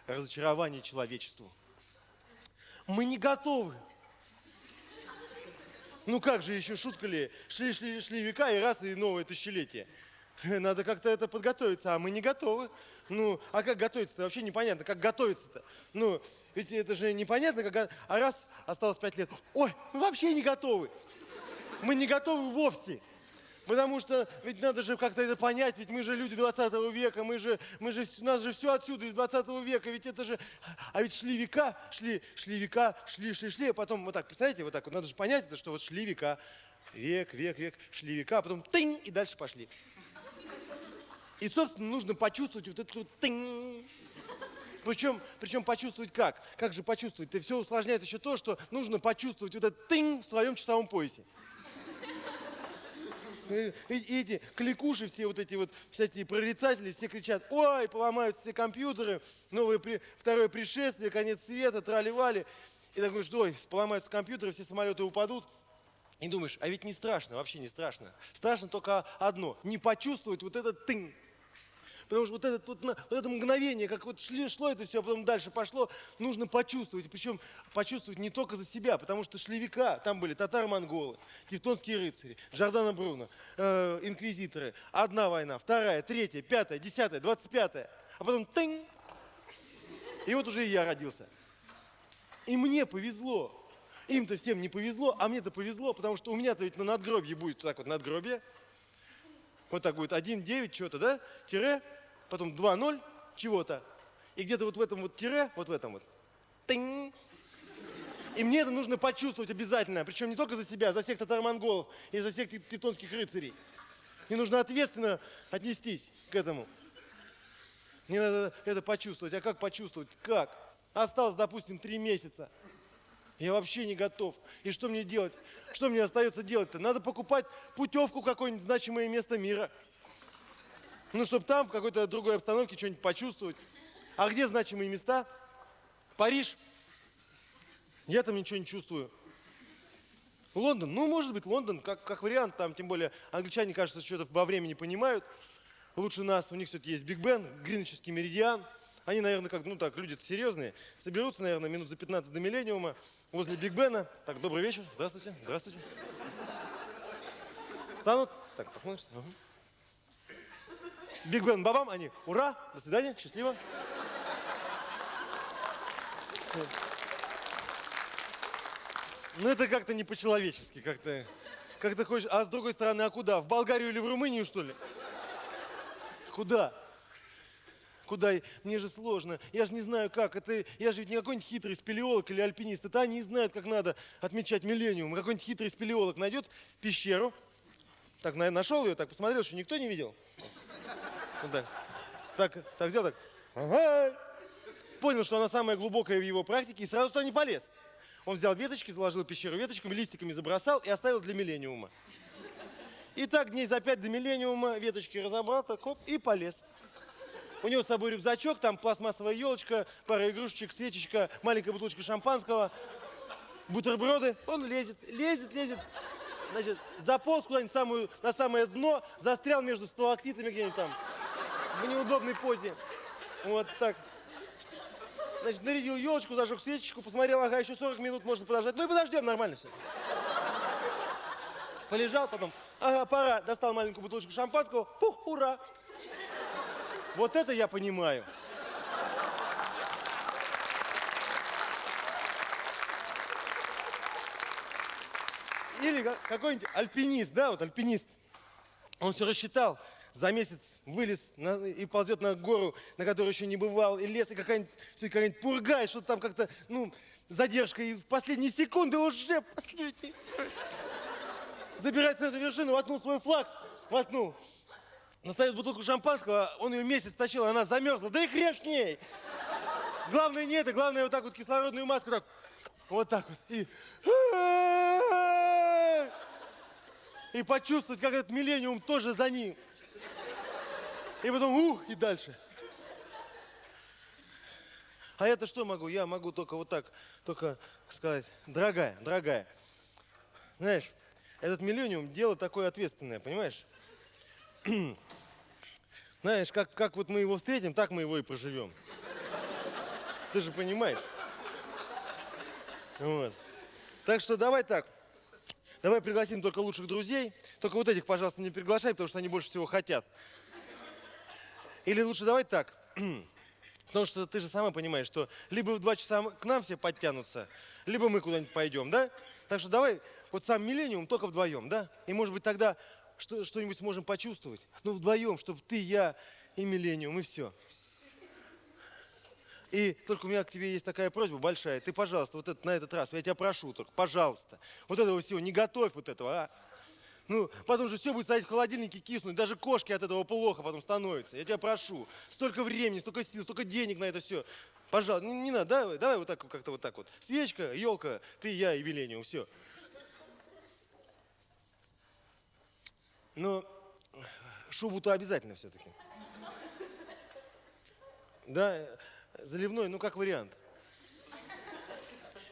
разочарований человечеству. Мы не готовы. Ну как же еще, шутка ли? Шли века и раз, и новое тысячелетие. Надо как-то это подготовиться, а мы не готовы. Ну, а как готовиться-то? Вообще непонятно, как готовиться-то. Ну, ведь это же непонятно, а раз осталось 5 лет. Ой, мы вообще не готовы. Мы не готовы вовсе. Потому что ведь надо же как-то это понять, ведь мы же люди 20 века, у нас же все отсюда, из 20 века, ведь это же... А ведь шли века, шли, а потом вот так, представляете, вот так вот, надо же понять это, что вот шли века, век, шли века, а потом тынь, и дальше пошли. И, собственно, нужно почувствовать вот эту тынь. Причем почувствовать как? Как же почувствовать? Ты все усложняет еще то, что нужно почувствовать вот этот тынь в своем часовом поясе. И эти кликуши, все вот эти вот всякие прорицатели, все кричат: ой, поломаются все компьютеры, второе пришествие, конец света, трали-вали. И так думаешь, ой, поломаются компьютеры, все самолеты упадут. И думаешь, а ведь не страшно, вообще не страшно. Страшно только одно, не почувствовать вот этот тынь. Потому что вот это мгновение, как вот шло это все, а потом дальше пошло, нужно почувствовать. Причем почувствовать не только за себя, потому что шли века. Там были татаро-монголы, тевтонские рыцари, Джордано Бруно, инквизиторы. Одна война, вторая, третья, пятая, 10-я, 25-я. А потом тынь. И вот уже и я родился. И мне повезло. Им-то всем не повезло, а мне-то повезло, потому что у меня-то ведь на надгробье будет так вот надгробие. Вот так будет 1,9 чего-то, да? Тире, потом 2,0 чего-то. И где-то вот в этом вот тире, вот в этом вот. Тынь. И мне это нужно почувствовать обязательно. Причем не только за себя, за всех татаро-монголов и за всех тевтонских рыцарей. Мне нужно ответственно отнестись к этому. Мне надо это почувствовать. А как почувствовать? Как? Осталось, допустим, 3 месяца. Я вообще не готов. И что мне делать? Что мне остается делать-то? Надо покупать путевку в какое-нибудь значимое место мира. Ну, чтобы там в какой-то другой обстановке что-нибудь почувствовать. А где значимые места? Париж. Я там ничего не чувствую. Лондон. Ну, может быть, Лондон, как вариант. Там, тем более, англичане, кажется, что-то во времени понимают. Лучше нас. У них все-таки есть Биг Бен, Гринвичский меридиан. Они, наверное, люди-то серьезные, соберутся, наверное, минут за 15 до миллениума возле Биг Бена. Так, добрый вечер, здравствуйте. Встанут, так, посмотришь. Угу. Биг Бен, бабам, они, ура, до свидания, счастливо. Ну, это как-то не по-человечески, как-то хочешь. А с другой стороны, а куда? В Болгарию или в Румынию, что ли? Куда? Мне же сложно. Я же не знаю как. Я же ведь не какой-нибудь хитрый спелеолог или альпинист. Это они знают, как надо отмечать миллениум. Какой-нибудь хитрый спелеолог найдет пещеру. Так, нашел ее, так посмотрел, что никто не видел. Вот так взял так. Ага. Понял, что она самая глубокая в его практике, и сразу туда не полез. Он взял веточки, заложил пещеру веточками, листиками забросал и оставил для миллениума. И так дней за 5 до миллениума веточки разобрал, так хоп, и полез. У него с собой рюкзачок, там пластмассовая елочка, пара игрушечек, свечечка, маленькая бутылочка шампанского, бутерброды. Он лезет. Значит, заполз куда-нибудь на самое дно, застрял между сталактитами где-нибудь там, в неудобной позе. Вот так. Значит, нарядил елочку, зажег свечечку, посмотрел, ага, еще 40 минут можно подождать. Ну и подождем, нормально все. Полежал потом, ага, пора, достал маленькую бутылочку шампанского, пух, ура. Вот это я понимаю. Или какой-нибудь альпинист, да, вот альпинист. Он все рассчитал. за месяц вылез и ползет на гору, на которой еще не бывал, и лес, и какая-нибудь пурга, и что-то там как-то, задержка, и в последние секунды уже последний. Забирается на эту вершину, воткнул свой флаг, достает бутылку шампанского, он ее месяц тащил, она замерзла, да и хрен с ней. Главное не это, главное вот так вот кислородную маску так, вот так вот, и почувствовать, как этот миллениум тоже за ним. И потом и дальше. А я-то что могу? Я могу только вот так, только сказать, дорогая, знаешь, этот миллениум дело такое ответственное, понимаешь? Знаешь, как вот мы его встретим, так мы его и проживем. Ты же понимаешь? Вот. Так что давай так. Давай пригласим только лучших друзей. Только вот этих, пожалуйста, не приглашай, потому что они больше всего хотят. Или лучше давай так. Потому что ты же сама понимаешь, что либо в 2 часа к нам все подтянутся, либо мы куда-нибудь пойдем, да? Так что давай вот сам миллениум только вдвоем, да? И может быть тогда что-нибудь сможем почувствовать. Ну вдвоем, чтобы ты, я и миллениум, и все. И только у меня к тебе есть такая просьба большая. Ты, пожалуйста, вот это, на этот раз, я тебя прошу только, пожалуйста. Вот этого всего не готовь вот этого, а? Потом же все будет стоять в холодильнике, киснуть. Даже кошки от этого плохо потом становятся. Я тебя прошу. Столько времени, столько сил, столько денег на это все. Пожалуйста, не надо, давай вот так, как-то вот так вот. Свечка, елка, ты, я и миллениум, все. Но шубу-то обязательно все-таки. Да, заливной, как вариант.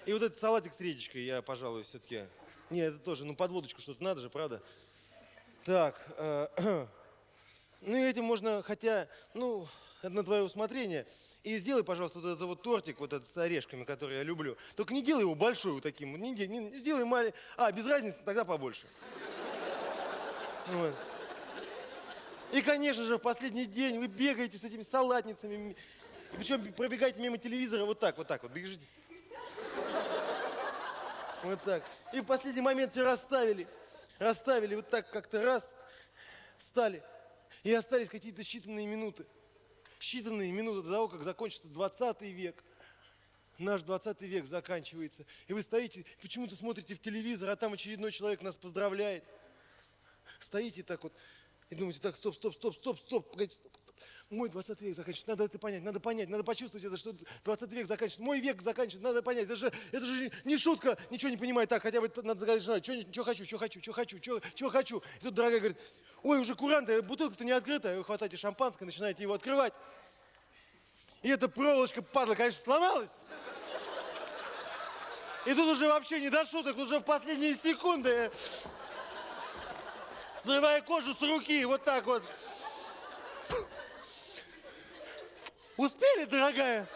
И вот этот салатик с редичкой я, пожалуй, все-таки... Не, это тоже, под водочку что-то надо же, правда? Так, и этим можно, хотя, это на твое усмотрение. И сделай, пожалуйста, вот этот вот тортик, вот этот с орешками, который я люблю. Только не делай его большой вот таким, сделай маленький. Без разницы, тогда побольше. Вот. И, конечно же, в последний день вы бегаете с этими салатницами, причем пробегаете мимо телевизора вот так вот, бежите. Вот так. И в последний момент все расставили. Расставили вот так как-то раз, встали. И остались какие-то считанные минуты. Считанные минуты до того, как закончится 20 век. Наш 20 век заканчивается. И вы стоите, почему-то смотрите в телевизор, а там очередной человек нас поздравляет. Стоите так вот и думаете, так, стоп, погодите, стоп. Мой 20 век заканчивается, надо это понять, надо почувствовать это, что 20 век заканчивается, мой век заканчивается, надо понять, это же не шутка, ничего не понимаю, так, хотя бы надо загадать желание, чего хочу. И тут дорогая говорит, ой, уже куранты, бутылка-то не открыта, вы хватаете шампанское, начинаете его открывать. И эта проволочка, падла, конечно, сломалась. И тут уже вообще не до шуток, уже в последние секунды, срывая кожу с руки, вот так вот. Успели, дорогая?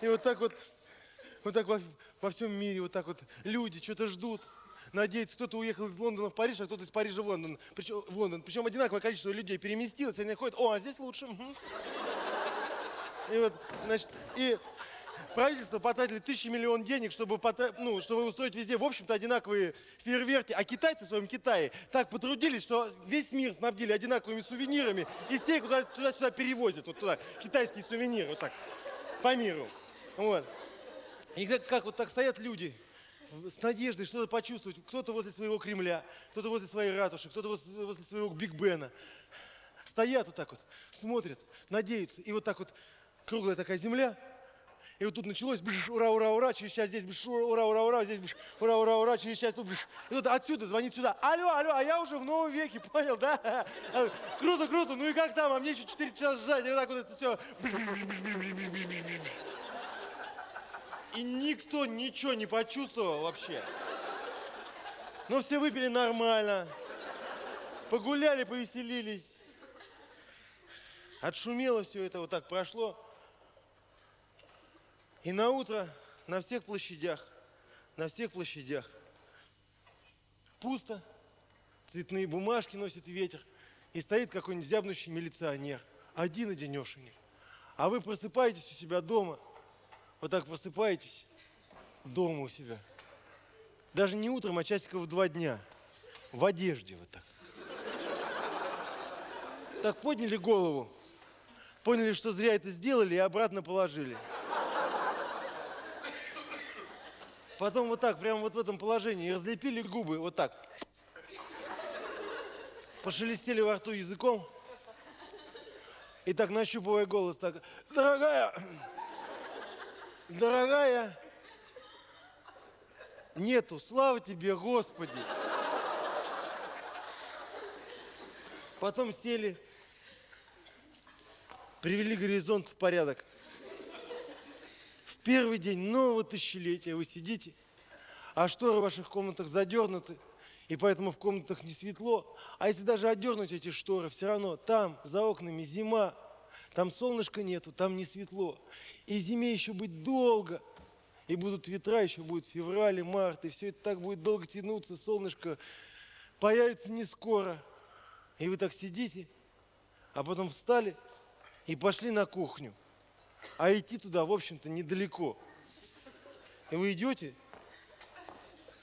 И вот так во всем мире, вот так вот люди что-то ждут, надеются. Кто-то уехал из Лондона в Париж, а кто-то из Парижа в Лондон. Причем одинаковое количество людей переместилось, они ходят, а здесь лучше. И вот, значит, правительство потратили миллионов денег, чтобы устроить везде, в общем-то, одинаковые фейерверки. А китайцы в своем Китае так потрудились, что весь мир снабдили одинаковыми сувенирами. И все туда-сюда перевозят, вот туда, китайские сувениры, вот так, по миру. Вот. И как вот так стоят люди с надеждой что-то почувствовать. Кто-то возле своего Кремля, кто-то возле своей ратуши, кто-то возле своего Биг Бена. Стоят вот так вот, смотрят, надеются. И вот так вот круглая такая земля. И вот тут началось, ура, ура, ура, через час здесь, ура, ура, ура, здесь, ура, ура, ура, через час тут, и тут отсюда звонит сюда, алло, а я уже в новом веке, понял, да? Круто, ну и как там, а мне еще 4 часа ждать, и вот так вот это все. И никто ничего не почувствовал вообще. Но все выпили нормально, погуляли, повеселились. Отшумело все это, вот так прошло. И на утро на всех площадях пусто, цветные бумажки носит ветер, и стоит какой-нибудь зябнущий милиционер, один-одинешенек. А вы просыпаетесь у себя дома, вот так просыпаетесь, дома у себя. Даже не утром, а часиков в 2 дня. В одежде вот так. Так подняли голову, поняли, что зря это сделали, и обратно положили. Потом вот так, прямо вот в этом положении, и разлепили губы, вот так. Пошелестели во рту языком. И так, нащупывая голос, так: дорогая, дорогая, нету, слава тебе, Господи. Потом сели, привели горизонт в порядок. В первый день нового тысячелетия вы сидите, а шторы в ваших комнатах задернуты, и поэтому в комнатах не светло. А если даже отдернуть эти шторы, все равно там, за окнами, зима, там солнышка нету, там не светло. И зиме еще быть долго, и будут ветра, еще будет февраль, март, и все это так будет долго тянуться, солнышко появится не скоро. И вы так сидите, а потом встали и пошли на кухню. А идти туда, в общем-то, недалеко. И вы идете,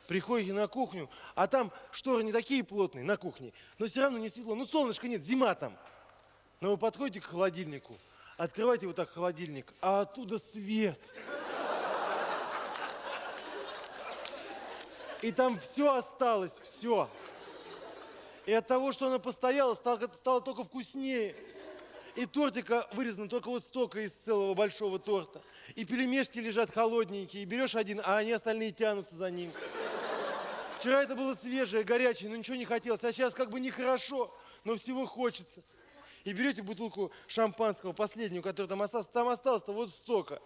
приходите на кухню, а там шторы не такие плотные на кухне, но все равно не светло. Ну, солнышка нет, зима там. Но вы подходите к холодильнику, открываете вот так холодильник, а оттуда свет. И там все осталось, все. И от того, что она постояла, стало только вкуснее. И тортика вырезано только вот столько из целого большого торта. И пельмешки лежат холодненькие. И берешь один, а они остальные тянутся за ним. Вчера это было свежее, горячее, но ничего не хотелось. А сейчас как бы нехорошо, но всего хочется. И берете бутылку шампанского, последнюю, которая там осталось-то вот столько.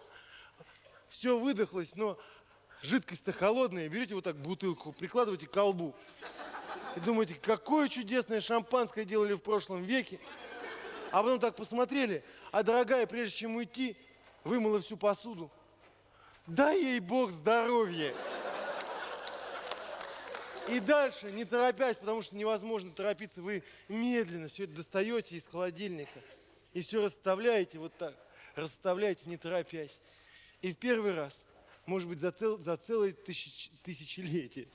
Все выдохлось, но жидкость-то холодная. Берете вот так бутылку, прикладываете к колбу. И думаете, какое чудесное шампанское делали в прошлом веке. А потом так посмотрели, а дорогая, прежде чем уйти, вымыла всю посуду. Дай ей Бог здоровья. И дальше, не торопясь, потому что невозможно торопиться, вы медленно все это достаете из холодильника и все расставляете вот так, расставляете, не торопясь. И в первый раз, может быть, за целое тысячелетие,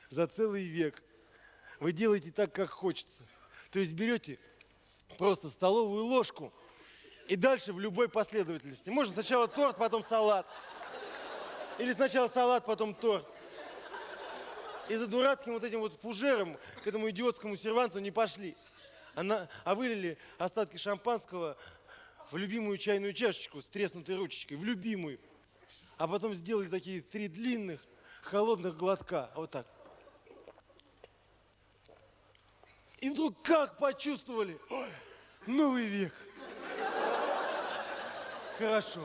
за целый век, вы делаете так, как хочется. То есть берете просто столовую ложку и дальше в любой последовательности. Можно сначала торт, потом салат. Или сначала салат, потом торт. И за дурацким вот этим вот фужером к этому идиотскому серванту не пошли. А вылили остатки шампанского в любимую чайную чашечку с треснутой ручечкой. В любимую. А потом сделали такие 3 длинных, холодных глотка. Вот так. И вдруг как почувствовали? Ой, новый век. Хорошо.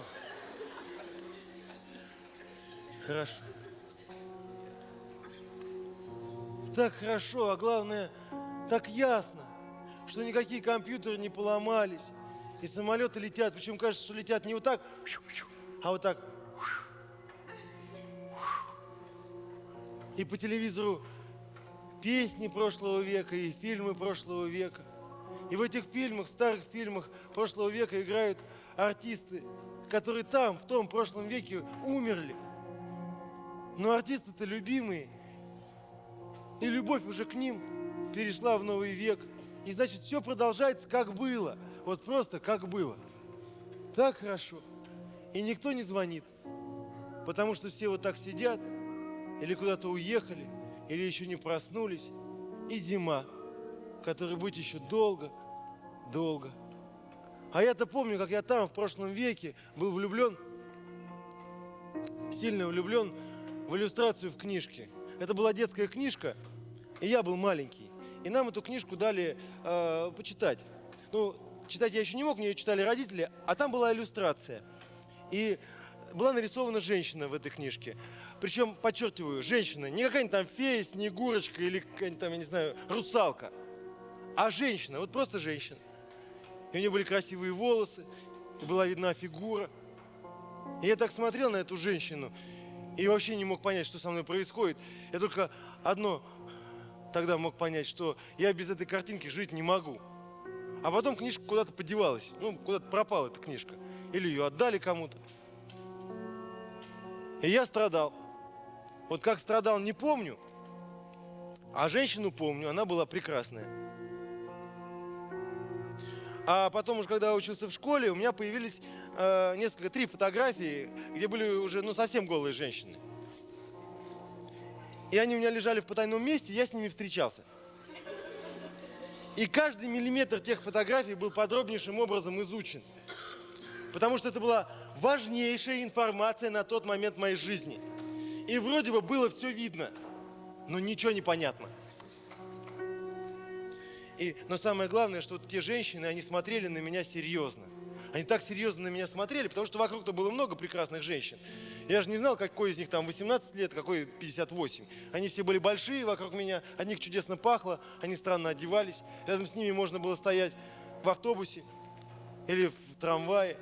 Хорошо. Так хорошо, а главное, так ясно, что никакие компьютеры не поломались, и самолеты летят, причем кажется, что летят не вот так, а вот так. И по телевизору песни прошлого века и фильмы прошлого века. И в этих фильмах, старых фильмах прошлого века играют артисты, которые там, в том прошлом веке умерли. Но артисты-то любимые. И любовь уже к ним перешла в новый век. И значит, все продолжается, как было. Вот просто как было. Так хорошо. И никто не звонит. Потому что все вот так сидят, или куда-то уехали, или еще не проснулись. И зима, которой быть еще долго, долго. А я-то помню, как я там в прошлом веке был влюблен, сильно влюблен в иллюстрацию в книжке. Это была детская книжка, и я был маленький. И нам эту книжку дали почитать. Ну, читать я еще не мог, мне ее читали родители, а там была иллюстрация. И была нарисована женщина в этой книжке. Причем, подчеркиваю, женщина, не какая-нибудь там фея, снегурочка или какая-нибудь там, я не знаю, русалка, а женщина, вот просто женщина. И у нее были красивые волосы, и была видна фигура. И я так смотрел на эту женщину, и вообще не мог понять, что со мной происходит. Я только одно тогда мог понять, что я без этой картинки жить не могу. А потом книжка куда-то подевалась. Ну, куда-то пропала эта книжка. Или ее отдали кому-то. И я страдал. Вот как страдал, не помню, а женщину помню, она была прекрасная. А потом уже, когда я учился в школе, у меня появились три фотографии, где были уже совсем голые женщины. И они у меня лежали в потайном месте, я с ними встречался. И каждый миллиметр тех фотографий был подробнейшим образом изучен. Потому что это была важнейшая информация на тот момент в моей жизни. И вроде бы было все видно, но ничего не понятно. Но самое главное, что вот те женщины, они смотрели на меня серьезно. Они так серьезно на меня смотрели, потому что вокруг-то было много прекрасных женщин. Я же не знал, какой из них там 18 лет, какой 58. Они все были большие вокруг меня, от них чудесно пахло, они странно одевались. Рядом с ними можно было стоять в автобусе или в трамвае.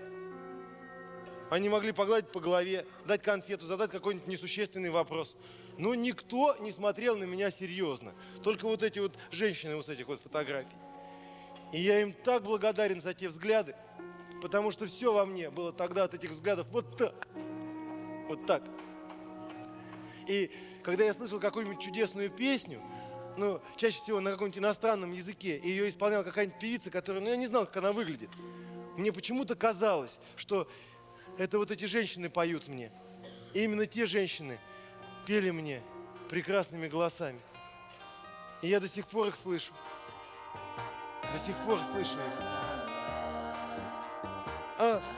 Они могли погладить по голове, дать конфету, задать какой-нибудь несущественный вопрос. Но никто не смотрел на меня серьезно. Только вот эти вот женщины вот с этих вот фотографий. И я им так благодарен за те взгляды, потому что все во мне было тогда от этих взглядов вот так. Вот так. И когда я слышал какую-нибудь чудесную песню, чаще всего на каком-нибудь иностранном языке, и ее исполняла какая-нибудь певица, которая, я не знал, как она выглядит. Мне почему-то казалось, что это вот эти женщины поют мне. И именно те женщины пели мне прекрасными голосами. И я до сих пор их слышу. До сих пор слышу их.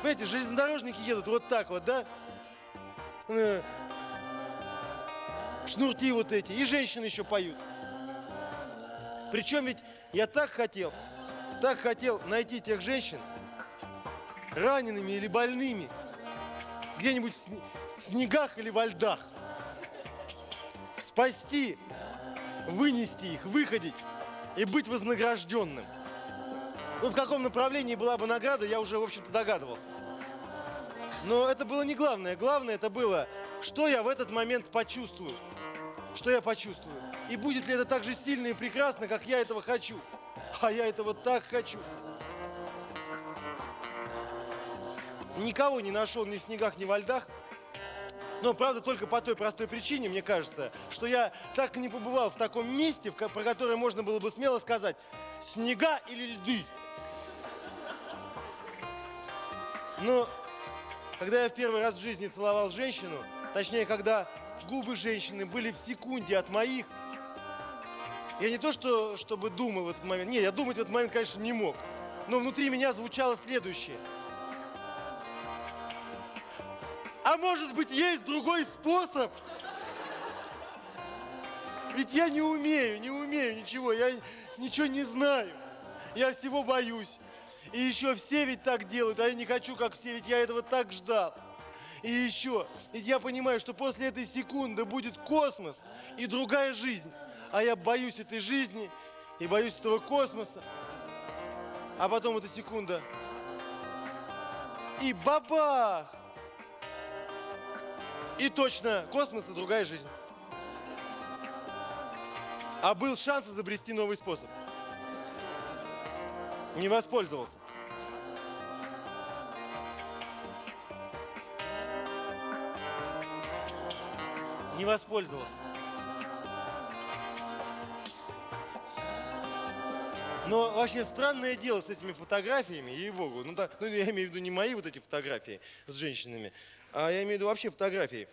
Понимаете, железнодорожники едут вот так вот, да? Шнурки вот эти. И женщины еще поют. Причем ведь я так хотел найти тех женщин ранеными или больными где-нибудь в снегах или во льдах. Спасти, вынести их, выходить и быть вознагражденным. В каком направлении была бы награда, я уже, в общем-то, догадывался. Но это было не главное. Главное это было, что я в этот момент почувствую. Что я почувствую. И будет ли это так же сильно и прекрасно, как я этого хочу. А я этого так хочу. Никого не нашел ни в снегах, ни во льдах. Но, правда, только по той простой причине, мне кажется, что я так и не побывал в таком месте, про которое можно было бы смело сказать: снега или льды. Но когда я в первый раз в жизни целовал женщину, точнее, когда губы женщины были в секунде от моих, я не то чтобы думал в этот момент, нет, я думать в этот момент, конечно, не мог, но внутри меня звучало следующее: а может быть, есть другой способ? Ведь я не умею ничего, я ничего не знаю, я всего боюсь. И еще все ведь так делают, а я не хочу, как все, ведь я этого так ждал. И еще, ведь я понимаю, что после этой секунды будет космос и другая жизнь. А я боюсь этой жизни и боюсь этого космоса. А потом эта секунда. И бабах! И точно космос и другая жизнь. А был шанс изобрести новый способ. Не воспользовался. Не воспользовался. Но вообще странное дело с этими фотографиями, ей-богу. Я имею в виду не мои вот эти фотографии с женщинами, а я имею в виду вообще фотографии.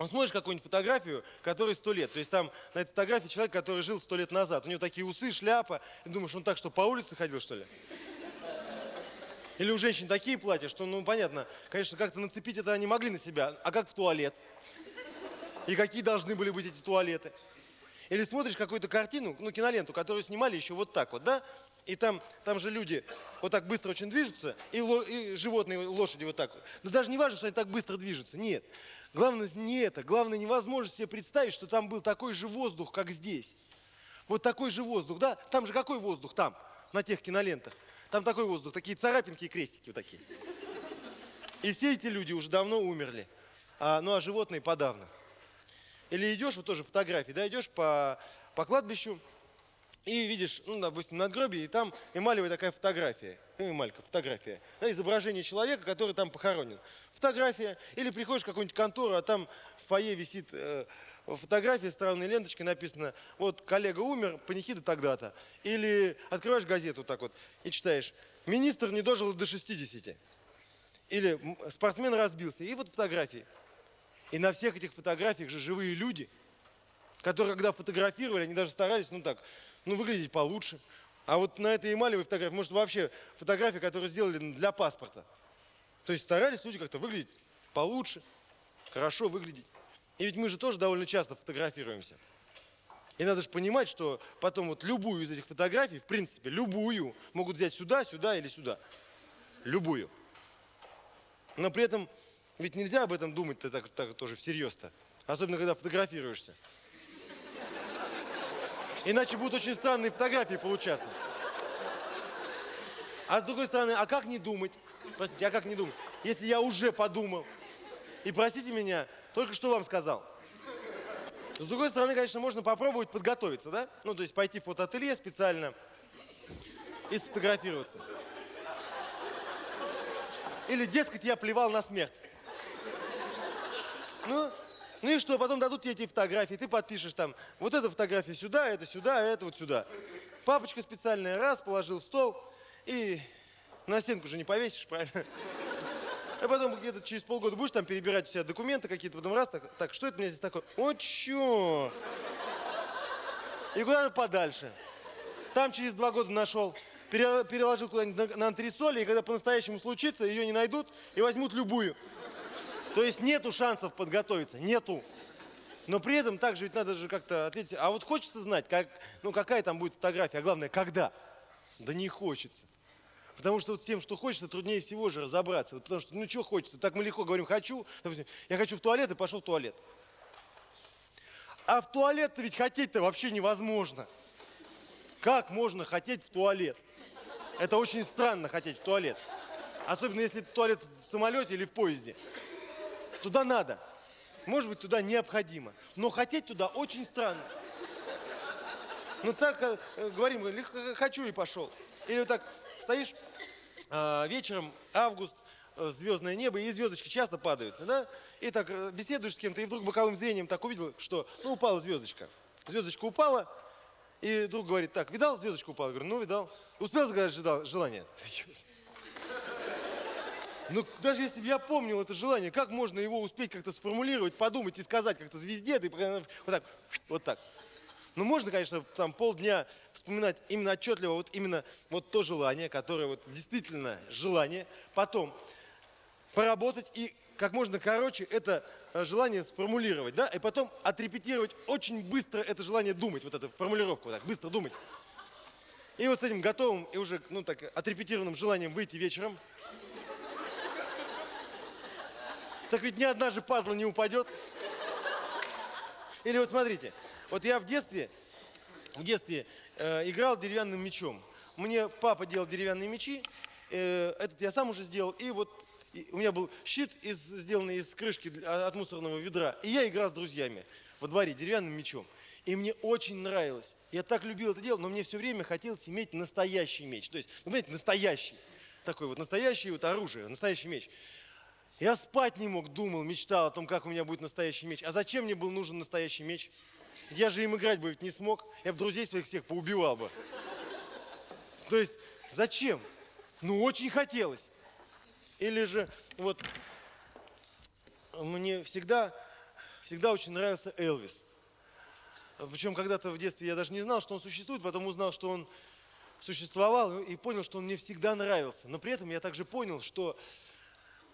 Смотришь какую-нибудь фотографию, которой 100 лет. То есть там на этой фотографии человек, который жил 100 лет назад. У него такие усы, шляпа. И думаешь, он так что, по улице ходил, что ли? Или у женщин такие платья, что, понятно, конечно, как-то нацепить это они могли на себя. А как в туалет? И какие должны были быть эти туалеты? Или смотришь какую-то картину, киноленту, которую снимали еще вот так вот, да? И там же люди вот так быстро очень движутся, и животные, лошади вот так вот. Но даже не важно, что они так быстро движутся, нет. Главное не это, главное невозможно себе представить, что там был такой же воздух, как здесь. Вот такой же воздух, да? Там же какой воздух там, на тех кинолентах? Там такой воздух, такие царапинки и крестики вот такие. И все эти люди уже давно умерли, а животные подавно. Или идешь, вот тоже фотографии, да, идешь по кладбищу, И видишь, ну, допустим, надгробие, и там эмалевая такая фотография. Эмалька, фотография. Да, изображение человека, который там похоронен. Фотография. Или приходишь в какую-нибудь контору, а там в фойе висит фотография с травной ленточкой, написано, вот коллега умер, панихида тогда-то. Или открываешь газету так вот и читаешь, министр не дожил до 60. Или спортсмен разбился. И вот фотографии. И на всех этих фотографиях же живые люди, которые, когда фотографировали, они даже старались, ну так, ну выглядеть получше. А вот на этой эмалевой фотографии, может вообще фотографии, которые сделали для паспорта. То есть старались люди как-то выглядеть получше, хорошо выглядеть. И ведь мы же тоже довольно часто фотографируемся. И надо же понимать, что потом вот любую из этих фотографий, в принципе, любую, могут взять сюда, сюда или сюда. Любую. Но при этом ведь нельзя об этом думать-то так тоже всерьез-то. Особенно, когда фотографируешься. Иначе будут очень странные фотографии получаться. А с другой стороны, а как не думать? Простите, а как не думать? Если я уже подумал, и простите меня, только что вам сказал. С другой стороны, конечно, можно попробовать подготовиться, да? Ну, то есть пойти в фотоателье специально и сфотографироваться. Или, дескать, я плевал на смерть. Ну и что, потом дадут тебе эти фотографии, ты подпишешь там, вот эта фотография сюда, а это вот сюда. Папочка специальная, раз, положил в стол, и на стенку же не повесишь, правильно? А потом где-то через полгода будешь там перебирать у себя документы какие-то, потом раз, так, что это у меня здесь такое? О, чё? И куда-то подальше. Там через 2 года нашел, переложил куда-нибудь на антресоли, и когда по-настоящему случится, ее не найдут и возьмут любую. То есть нету шансов подготовиться, нету. Но при этом также ведь надо же как-то ответить, а вот хочется знать, какая там будет фотография, а главное, когда? Да не хочется. Потому что вот с тем, что хочется, труднее всего же разобраться. Вот потому что, ну что хочется, так мы легко говорим, хочу, допустим, я хочу в туалет и пошел в туалет. А в туалет-то ведь хотеть-то вообще невозможно. Как можно хотеть в туалет? Это очень странно хотеть в туалет. Особенно если это туалет в самолете или в поезде. Туда надо. Может быть, туда необходимо. Но хотеть туда очень странно. Ну так говорим, хочу и пошел. Или вот так стоишь вечером, август, звездное небо, и звездочки часто падают, да? И так беседуешь с кем-то, и вдруг боковым зрением так увидел, что, упала звездочка. Звездочка упала, и друг говорит, так, видал, звездочка упала? Я говорю, ну, видал. Успел загадать желание? Ну, даже если бы я помнил это желание, как можно его успеть как-то сформулировать, подумать и сказать как-то звезде, вот так. Ну, можно, конечно, там полдня вспоминать именно отчетливо, именно то желание, которое вот действительно желание, потом поработать и как можно короче это желание сформулировать, да, и потом отрепетировать очень быстро это желание думать, вот эту формулировку, вот так, быстро думать. И вот с этим готовым и уже, отрепетированным желанием выйти вечером. Так ведь ни одна же пазла не упадет. Или вот смотрите, вот я в детстве играл деревянным мечом. Мне папа делал деревянные мечи, этот я сам уже сделал, и вот у меня был щит, сделанный из крышки от мусорного ведра, и я играл с друзьями во дворе деревянным мечом. И мне очень нравилось. Я так любил это дело, но мне все время хотелось иметь настоящий меч. То есть, знаете, настоящий. Такой вот настоящее вот оружие, настоящий меч. Я спать не мог, думал, мечтал о том, как у меня будет настоящий меч. А зачем мне был нужен настоящий меч? Я же им играть бы ведь не смог. Я бы друзей своих всех поубивал бы. То есть, зачем? Ну, очень хотелось. Или же, вот, мне всегда очень нравился Элвис. Причем когда-то в детстве я даже не знал, что он существует, потом узнал, что он существовал, и понял, что он мне всегда нравился. Но при этом я также понял, что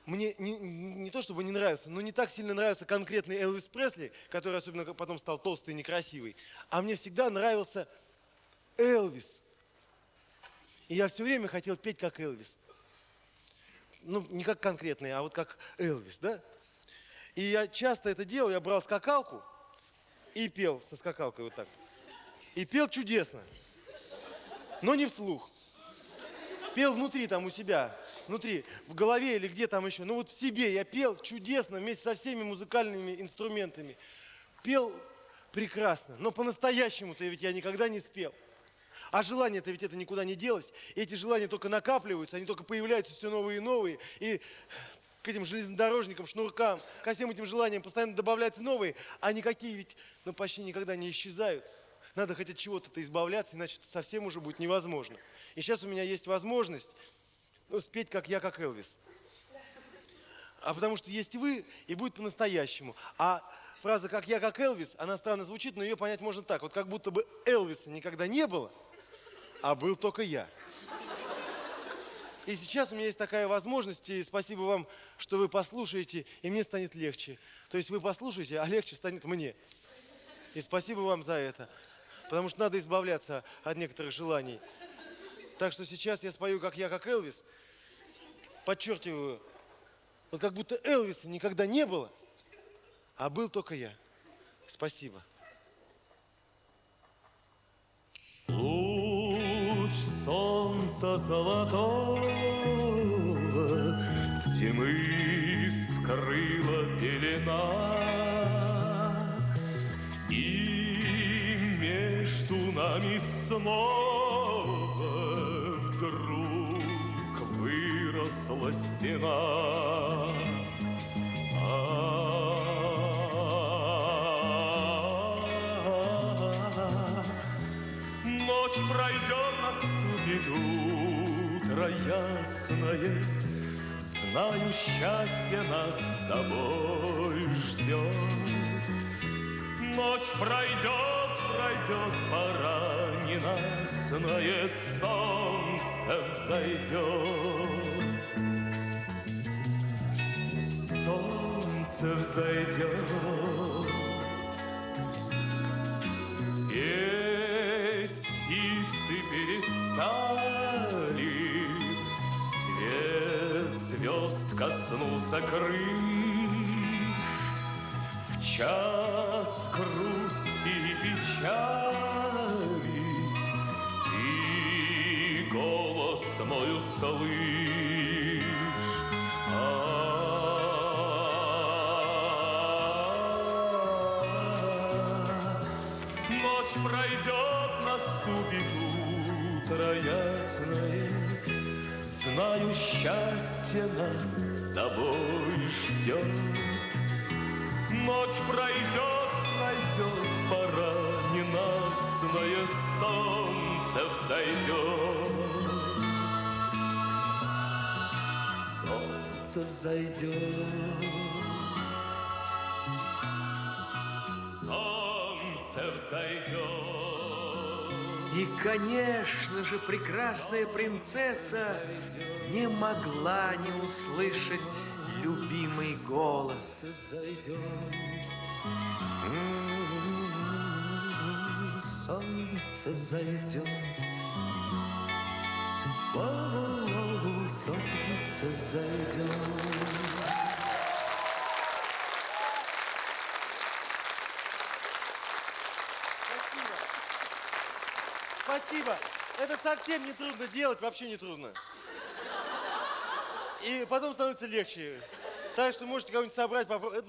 мне не то чтобы не нравился, но не так сильно нравился конкретный Элвис Пресли, который особенно потом стал толстый и некрасивый, а мне всегда нравился Элвис. И я все время хотел петь как Элвис. Ну, не как конкретный, а вот как Элвис, да? И я часто это делал, я брал скакалку и пел со скакалкой вот так. И пел чудесно, но не вслух. Пел внутри там у себя, внутри, в голове или где там еще. Ну вот в себе я пел чудесно вместе со всеми музыкальными инструментами. Пел прекрасно, но по-настоящему-то ведь я никогда не спел. А желания-то ведь это никуда не делось. И эти желания только накапливаются, они только появляются все новые и новые. И к этим железнодорожникам, шнуркам, ко всем этим желаниям постоянно добавляются новые, а никакие ведь почти никогда не исчезают. Надо хоть от чего-то избавляться, иначе это совсем уже будет невозможно. И сейчас у меня есть возможность спеть как я, как Элвис. А потому что есть вы, и будет по-настоящему. А фраза «как я, как Элвис», она странно звучит, но ее понять можно так. Вот как будто бы Элвиса никогда не было, а был только я. И сейчас у меня есть такая возможность, и спасибо вам, что вы послушаете, и мне станет легче. То есть вы послушаете, а легче станет мне. И спасибо вам за это. Потому что надо избавляться от некоторых желаний. Так что сейчас я спою «как я, как Элвис». Подчеркиваю, вот как будто Элвиса никогда не было, а был только я. Спасибо. Луч солнца золотого тьмы скрыла пелена, и между нами снова вдруг выросла стена. Ночь пройдет, наступит утро ясное, знаю, счастье нас с тобой ждет. Ночь пройдет, пройдет, пора ненастное, солнце взойдет. Солнце взойдет. Петь птицы перестали, свет звезд коснулся крыль. В час грусти и печали ты голос мой услышь. Ночь пройдет, наступит утро ясное, знаю, счастье нас с тобой ждет. Ночь пройдет, пройдет, пора ненастное, солнце взойдет. Солнце взойдет. Солнце взойдет. И, конечно же, прекрасная принцесса не могла не услышать любимый голос. Солнце взойдет. Солнце взойдет. Спасибо. Это совсем не трудно делать, вообще не трудно. И потом становится легче. Так что можете кого-нибудь собрать, попробовать.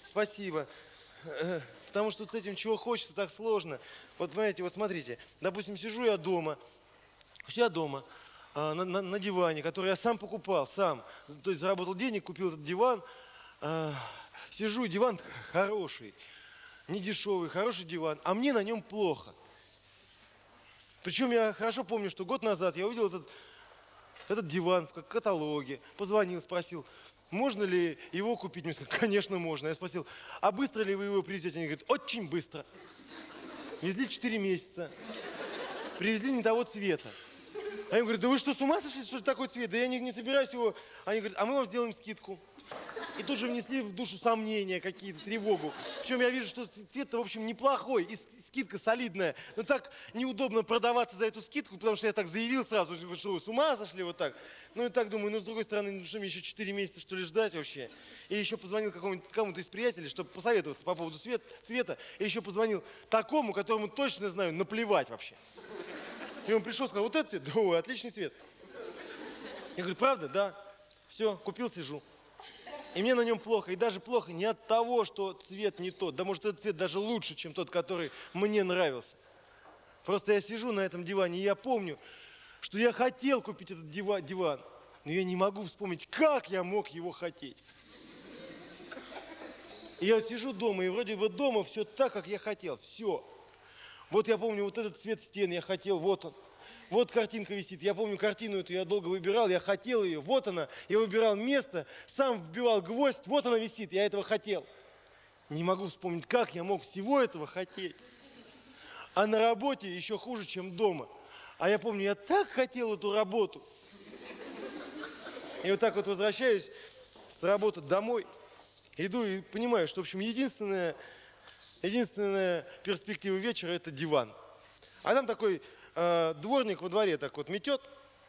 Спасибо. Потому что с этим чего хочется, так сложно. Вот понимаете, вот смотрите. Допустим, сижу я дома. На диване, который я сам покупал, сам. То есть заработал денег, купил этот диван. Сижу, диван хороший. Не дешевый, хороший диван, а мне на нем плохо. Причем я хорошо помню, что год назад я увидел этот диван в каталоге, позвонил, спросил, можно ли его купить. Мне сказали, конечно, можно. Я спросил, а быстро ли вы его привезете? Они говорят, очень быстро. Везли 4 месяца. Привезли не того цвета. Они говорят, да вы что, с ума сошли, что ли, такой цвет? Да я не собираюсь его. Они говорят, а мы вам сделаем скидку. И тут же внесли в душу сомнения какие-то, тревогу. Причем я вижу, что цвет-то, в общем, неплохой, и скидка солидная. Но так неудобно продаваться за эту скидку, потому что я так заявил сразу, что вы с ума сошли вот так. Ну и так думаю, ну с другой стороны, ну что мне еще 4 месяца, что ли, ждать вообще? И еще позвонил кому-то из приятелей, чтобы посоветоваться по поводу цвета. И еще позвонил такому, которому точно знаю, наплевать вообще. И он пришел, сказал, вот этот цвет? Да, ой, отличный цвет. Я говорю, правда? Да. Все, купил, сижу. И мне на нем плохо. И даже плохо не от того, что цвет не тот. Да может, этот цвет даже лучше, чем тот, который мне нравился. Просто я сижу на этом диване, и я помню, что я хотел купить этот диван, но я не могу вспомнить, как я мог его хотеть. И я сижу дома, и вроде бы дома все так, как я хотел, все. Вот я помню, вот этот цвет стен я хотел, вот он. Вот картинка висит. Я помню картину эту, я долго выбирал, я хотел ее, вот она. Я выбирал место, сам вбивал гвоздь, вот она висит, я этого хотел. Не могу вспомнить, как я мог всего этого хотеть. А на работе еще хуже, чем дома. А я помню, я так хотел эту работу. И вот так вот возвращаюсь с работы домой, иду и понимаю, что, в общем, единственная перспектива вечера – это диван. А там такой дворник во дворе так вот метет,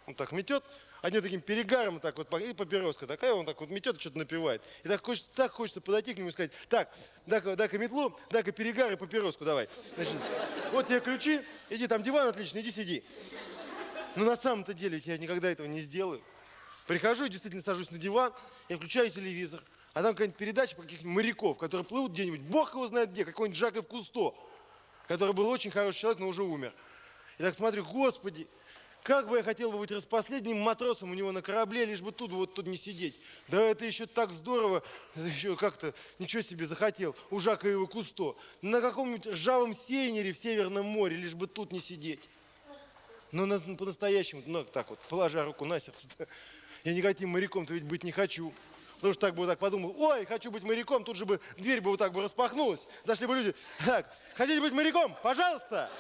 он так метет, одним таким перегаром так вот, и папироска такая, он так вот метет, что-то напевает. И так хочется подойти к нему и сказать: так, дай-ка метлу, дай-ка перегар и папироску давай. Значит, вот тебе ключи, иди, там диван отличный, иди сиди. Но на самом-то деле я никогда этого не сделаю. Прихожу и действительно сажусь на диван, я включаю телевизор, а там какая-нибудь передача про каких-нибудь моряков, которые плывут где-нибудь, бог его знает где, какой-нибудь Жаков Кусто, который был очень хороший человек, но уже умер. И так смотрю, Господи, как бы я хотел бы быть распоследним матросом у него на корабле, лишь бы тут не сидеть. Да это еще так здорово, еще как-то, ничего себе захотел, у Жакова Кусто. На каком-нибудь ржавом сейнере в Северном море, лишь бы тут не сидеть. Но по-настоящему, так вот, положа руку на сердце, я никаким моряком-то ведь быть не хочу. Потому что так бы вот так подумал: ой, хочу быть моряком, тут же бы дверь бы вот так бы распахнулась, зашли бы люди: так, хотите быть моряком? Пожалуйста!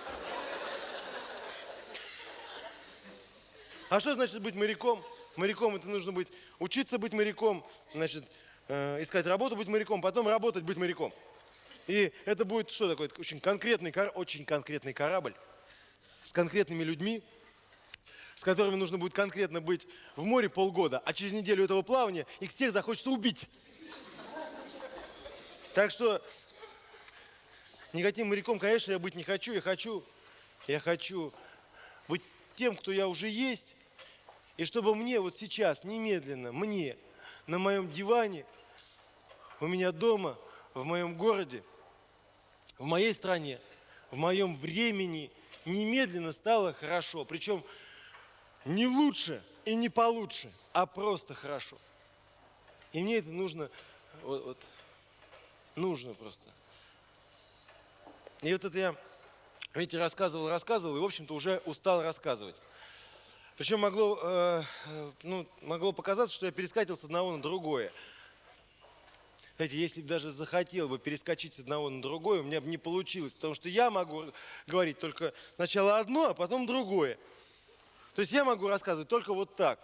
А что значит быть моряком? Моряком это нужно быть, учиться быть моряком, значит, искать работу быть моряком, потом работать быть моряком. И это будет что такое? Очень конкретный корабль с конкретными людьми, с которыми нужно будет конкретно быть в море полгода, а через неделю этого плавания их всех захочется убить. Так что никаким моряком, конечно, я быть не хочу. Я хочу быть тем, кто я уже есть, и чтобы мне вот сейчас, немедленно, мне, на моем диване, у меня дома, в моем городе, в моей стране, в моем времени немедленно стало хорошо. Причем не лучше и не получше, а просто хорошо. И мне это нужно, нужно просто. И вот это я, видите, рассказывал, и, в общем-то, уже устал рассказывать. Причем могло показаться, что я перескакивал с одного на другое. Знаете, если бы даже захотел бы перескочить с одного на другое, у меня бы не получилось, потому что я могу говорить только сначала одно, а потом другое. То есть я могу рассказывать только вот так,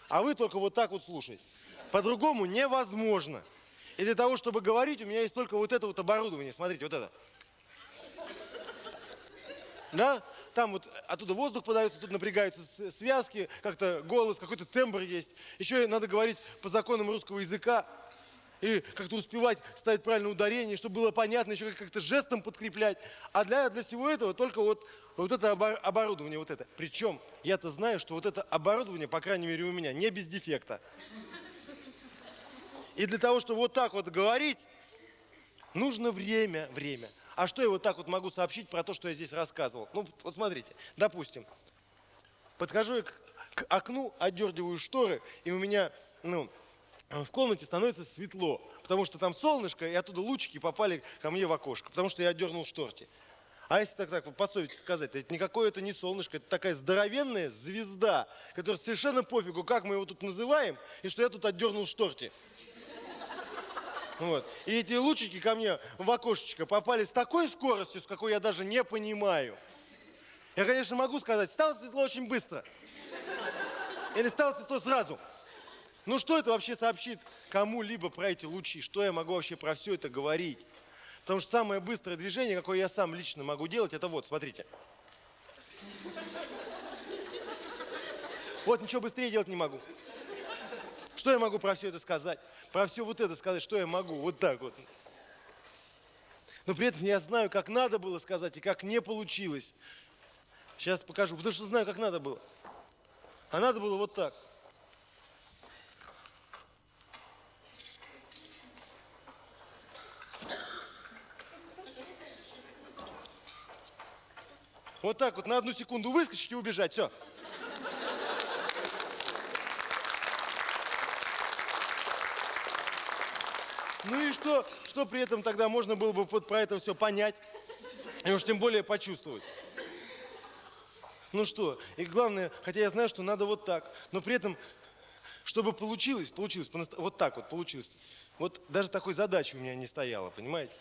а вы только вот так вот слушаете. По-другому невозможно. И для того, чтобы говорить, у меня есть только вот это вот оборудование. Смотрите, вот это. Да? Там вот оттуда воздух подается, тут напрягаются связки, как-то голос, какой-то тембр есть. Еще надо говорить по законам русского языка. И как-то успевать ставить правильное ударение, чтобы было понятно, еще как-то жестом подкреплять. А для всего этого только вот это оборудование, вот это. Причем я-то знаю, что вот это оборудование, по крайней мере у меня, не без дефекта. И для того, чтобы вот так вот говорить, нужно время. А что я вот так вот могу сообщить про то, что я здесь рассказывал? Ну, вот смотрите, допустим, подхожу я к окну, отдергиваю шторы, и у меня, в комнате становится светло, потому что там солнышко, и оттуда лучики попали ко мне в окошко, потому что я отдернул шторки. А если так вот по совести сказать, это никакое это не солнышко, это такая здоровенная звезда, которая совершенно пофигу, как мы его тут называем, и что я тут отдернул шторки. Вот. И эти лучики ко мне в окошечко попали с такой скоростью, с какой я даже не понимаю. Я, конечно, могу сказать: стало светло очень быстро. Или стало светло сразу. Ну что это вообще сообщит кому-либо про эти лучи? Что я могу вообще про все это говорить? Потому что самое быстрое движение, какое я сам лично могу делать, это вот, смотрите. Вот, ничего быстрее делать не могу. Что я могу про все это сказать? Про все вот это сказать, что я могу? Вот так вот. Но при этом я знаю, как надо было сказать и как не получилось. Сейчас покажу, потому что знаю, как надо было. А надо было вот так. Вот так вот на 1 секунду выскочить и убежать, все. Ну и что при этом тогда можно было бы вот про это все понять? И уж тем более почувствовать. Ну что, и главное, хотя я знаю, что надо вот так, но при этом, чтобы получилось, вот так вот получилось. Вот даже такой задачи у меня не стояло, понимаете?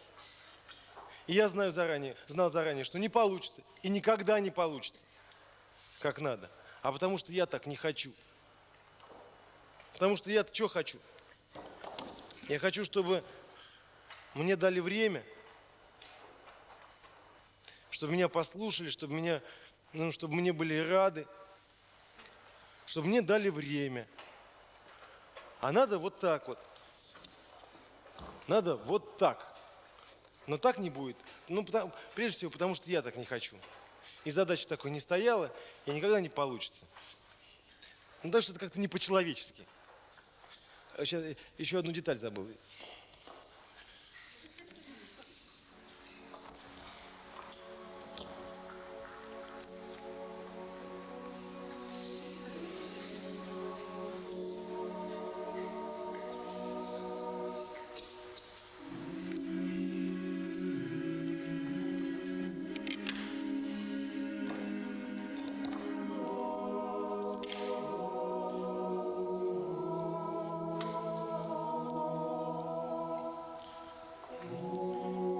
И я знал заранее, что не получится, и никогда не получится, как надо. А потому что я так не хочу. Потому что я-то что хочу? Я хочу, чтобы мне дали время, чтобы меня послушали, чтобы мне были рады, чтобы мне дали время. А надо вот так вот. Надо вот так. Но так не будет. Прежде всего, потому что я так не хочу. И задача такой не стояла, и никогда не получится. Ну, даже это как-то не по-человечески. Сейчас еще одну деталь забыл.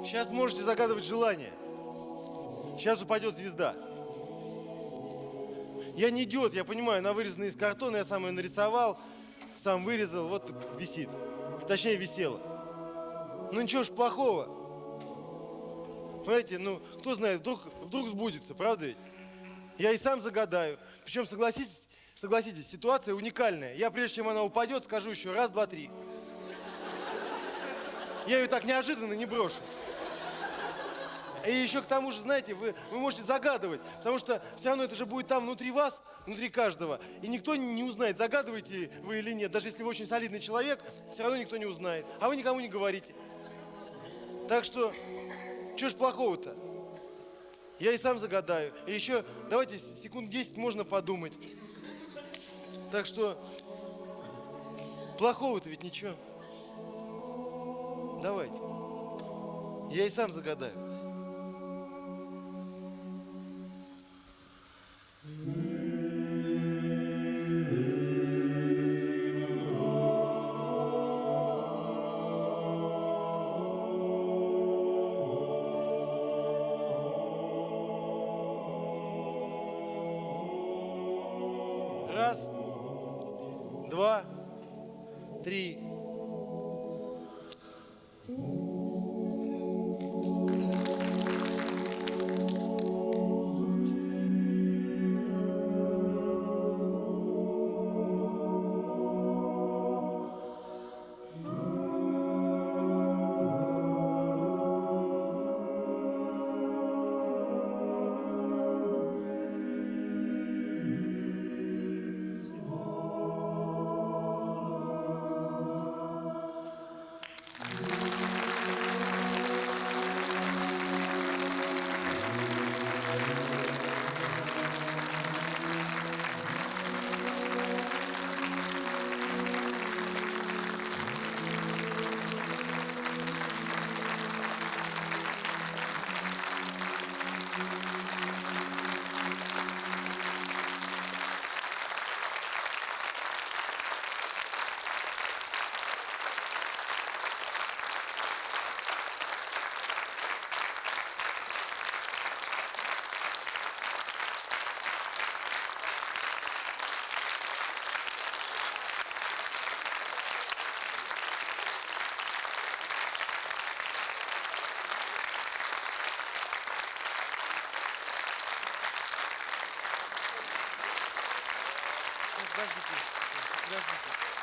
Сейчас можете загадывать желание. Сейчас упадет звезда. Я не идиот, я понимаю, она вырезана из картона, я сам ее нарисовал, сам вырезал, вот висит. Точнее, висела. Ну ничего ж плохого. Понимаете, кто знает, вдруг сбудется, правда ведь? Я и сам загадаю. Причем, согласитесь, ситуация уникальная. Я, прежде чем она упадет, скажу еще раз, два, три. Я ее так неожиданно не брошу. И еще к тому же, знаете, вы можете загадывать, потому что все равно это же будет там внутри вас, внутри каждого. И никто не узнает, загадываете вы или нет. Даже если вы очень солидный человек, все равно никто не узнает. А вы никому не говорите. Так что ж плохого-то? Я и сам загадаю. И еще давайте секунд 10 можно подумать. Так что плохого-то ведь ничего. Давайте. Я и сам загадаю. Раз, два, три.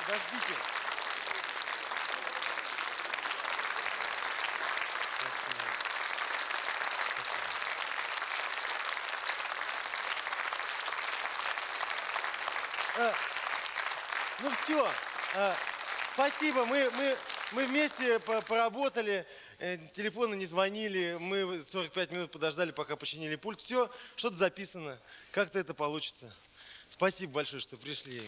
Подождите. Ну все, спасибо, мы Мы вместе поработали, телефоны не звонили, мы 45 минут подождали, пока починили пульт. Все, что-то записано, как-то это получится. Спасибо большое, что пришли.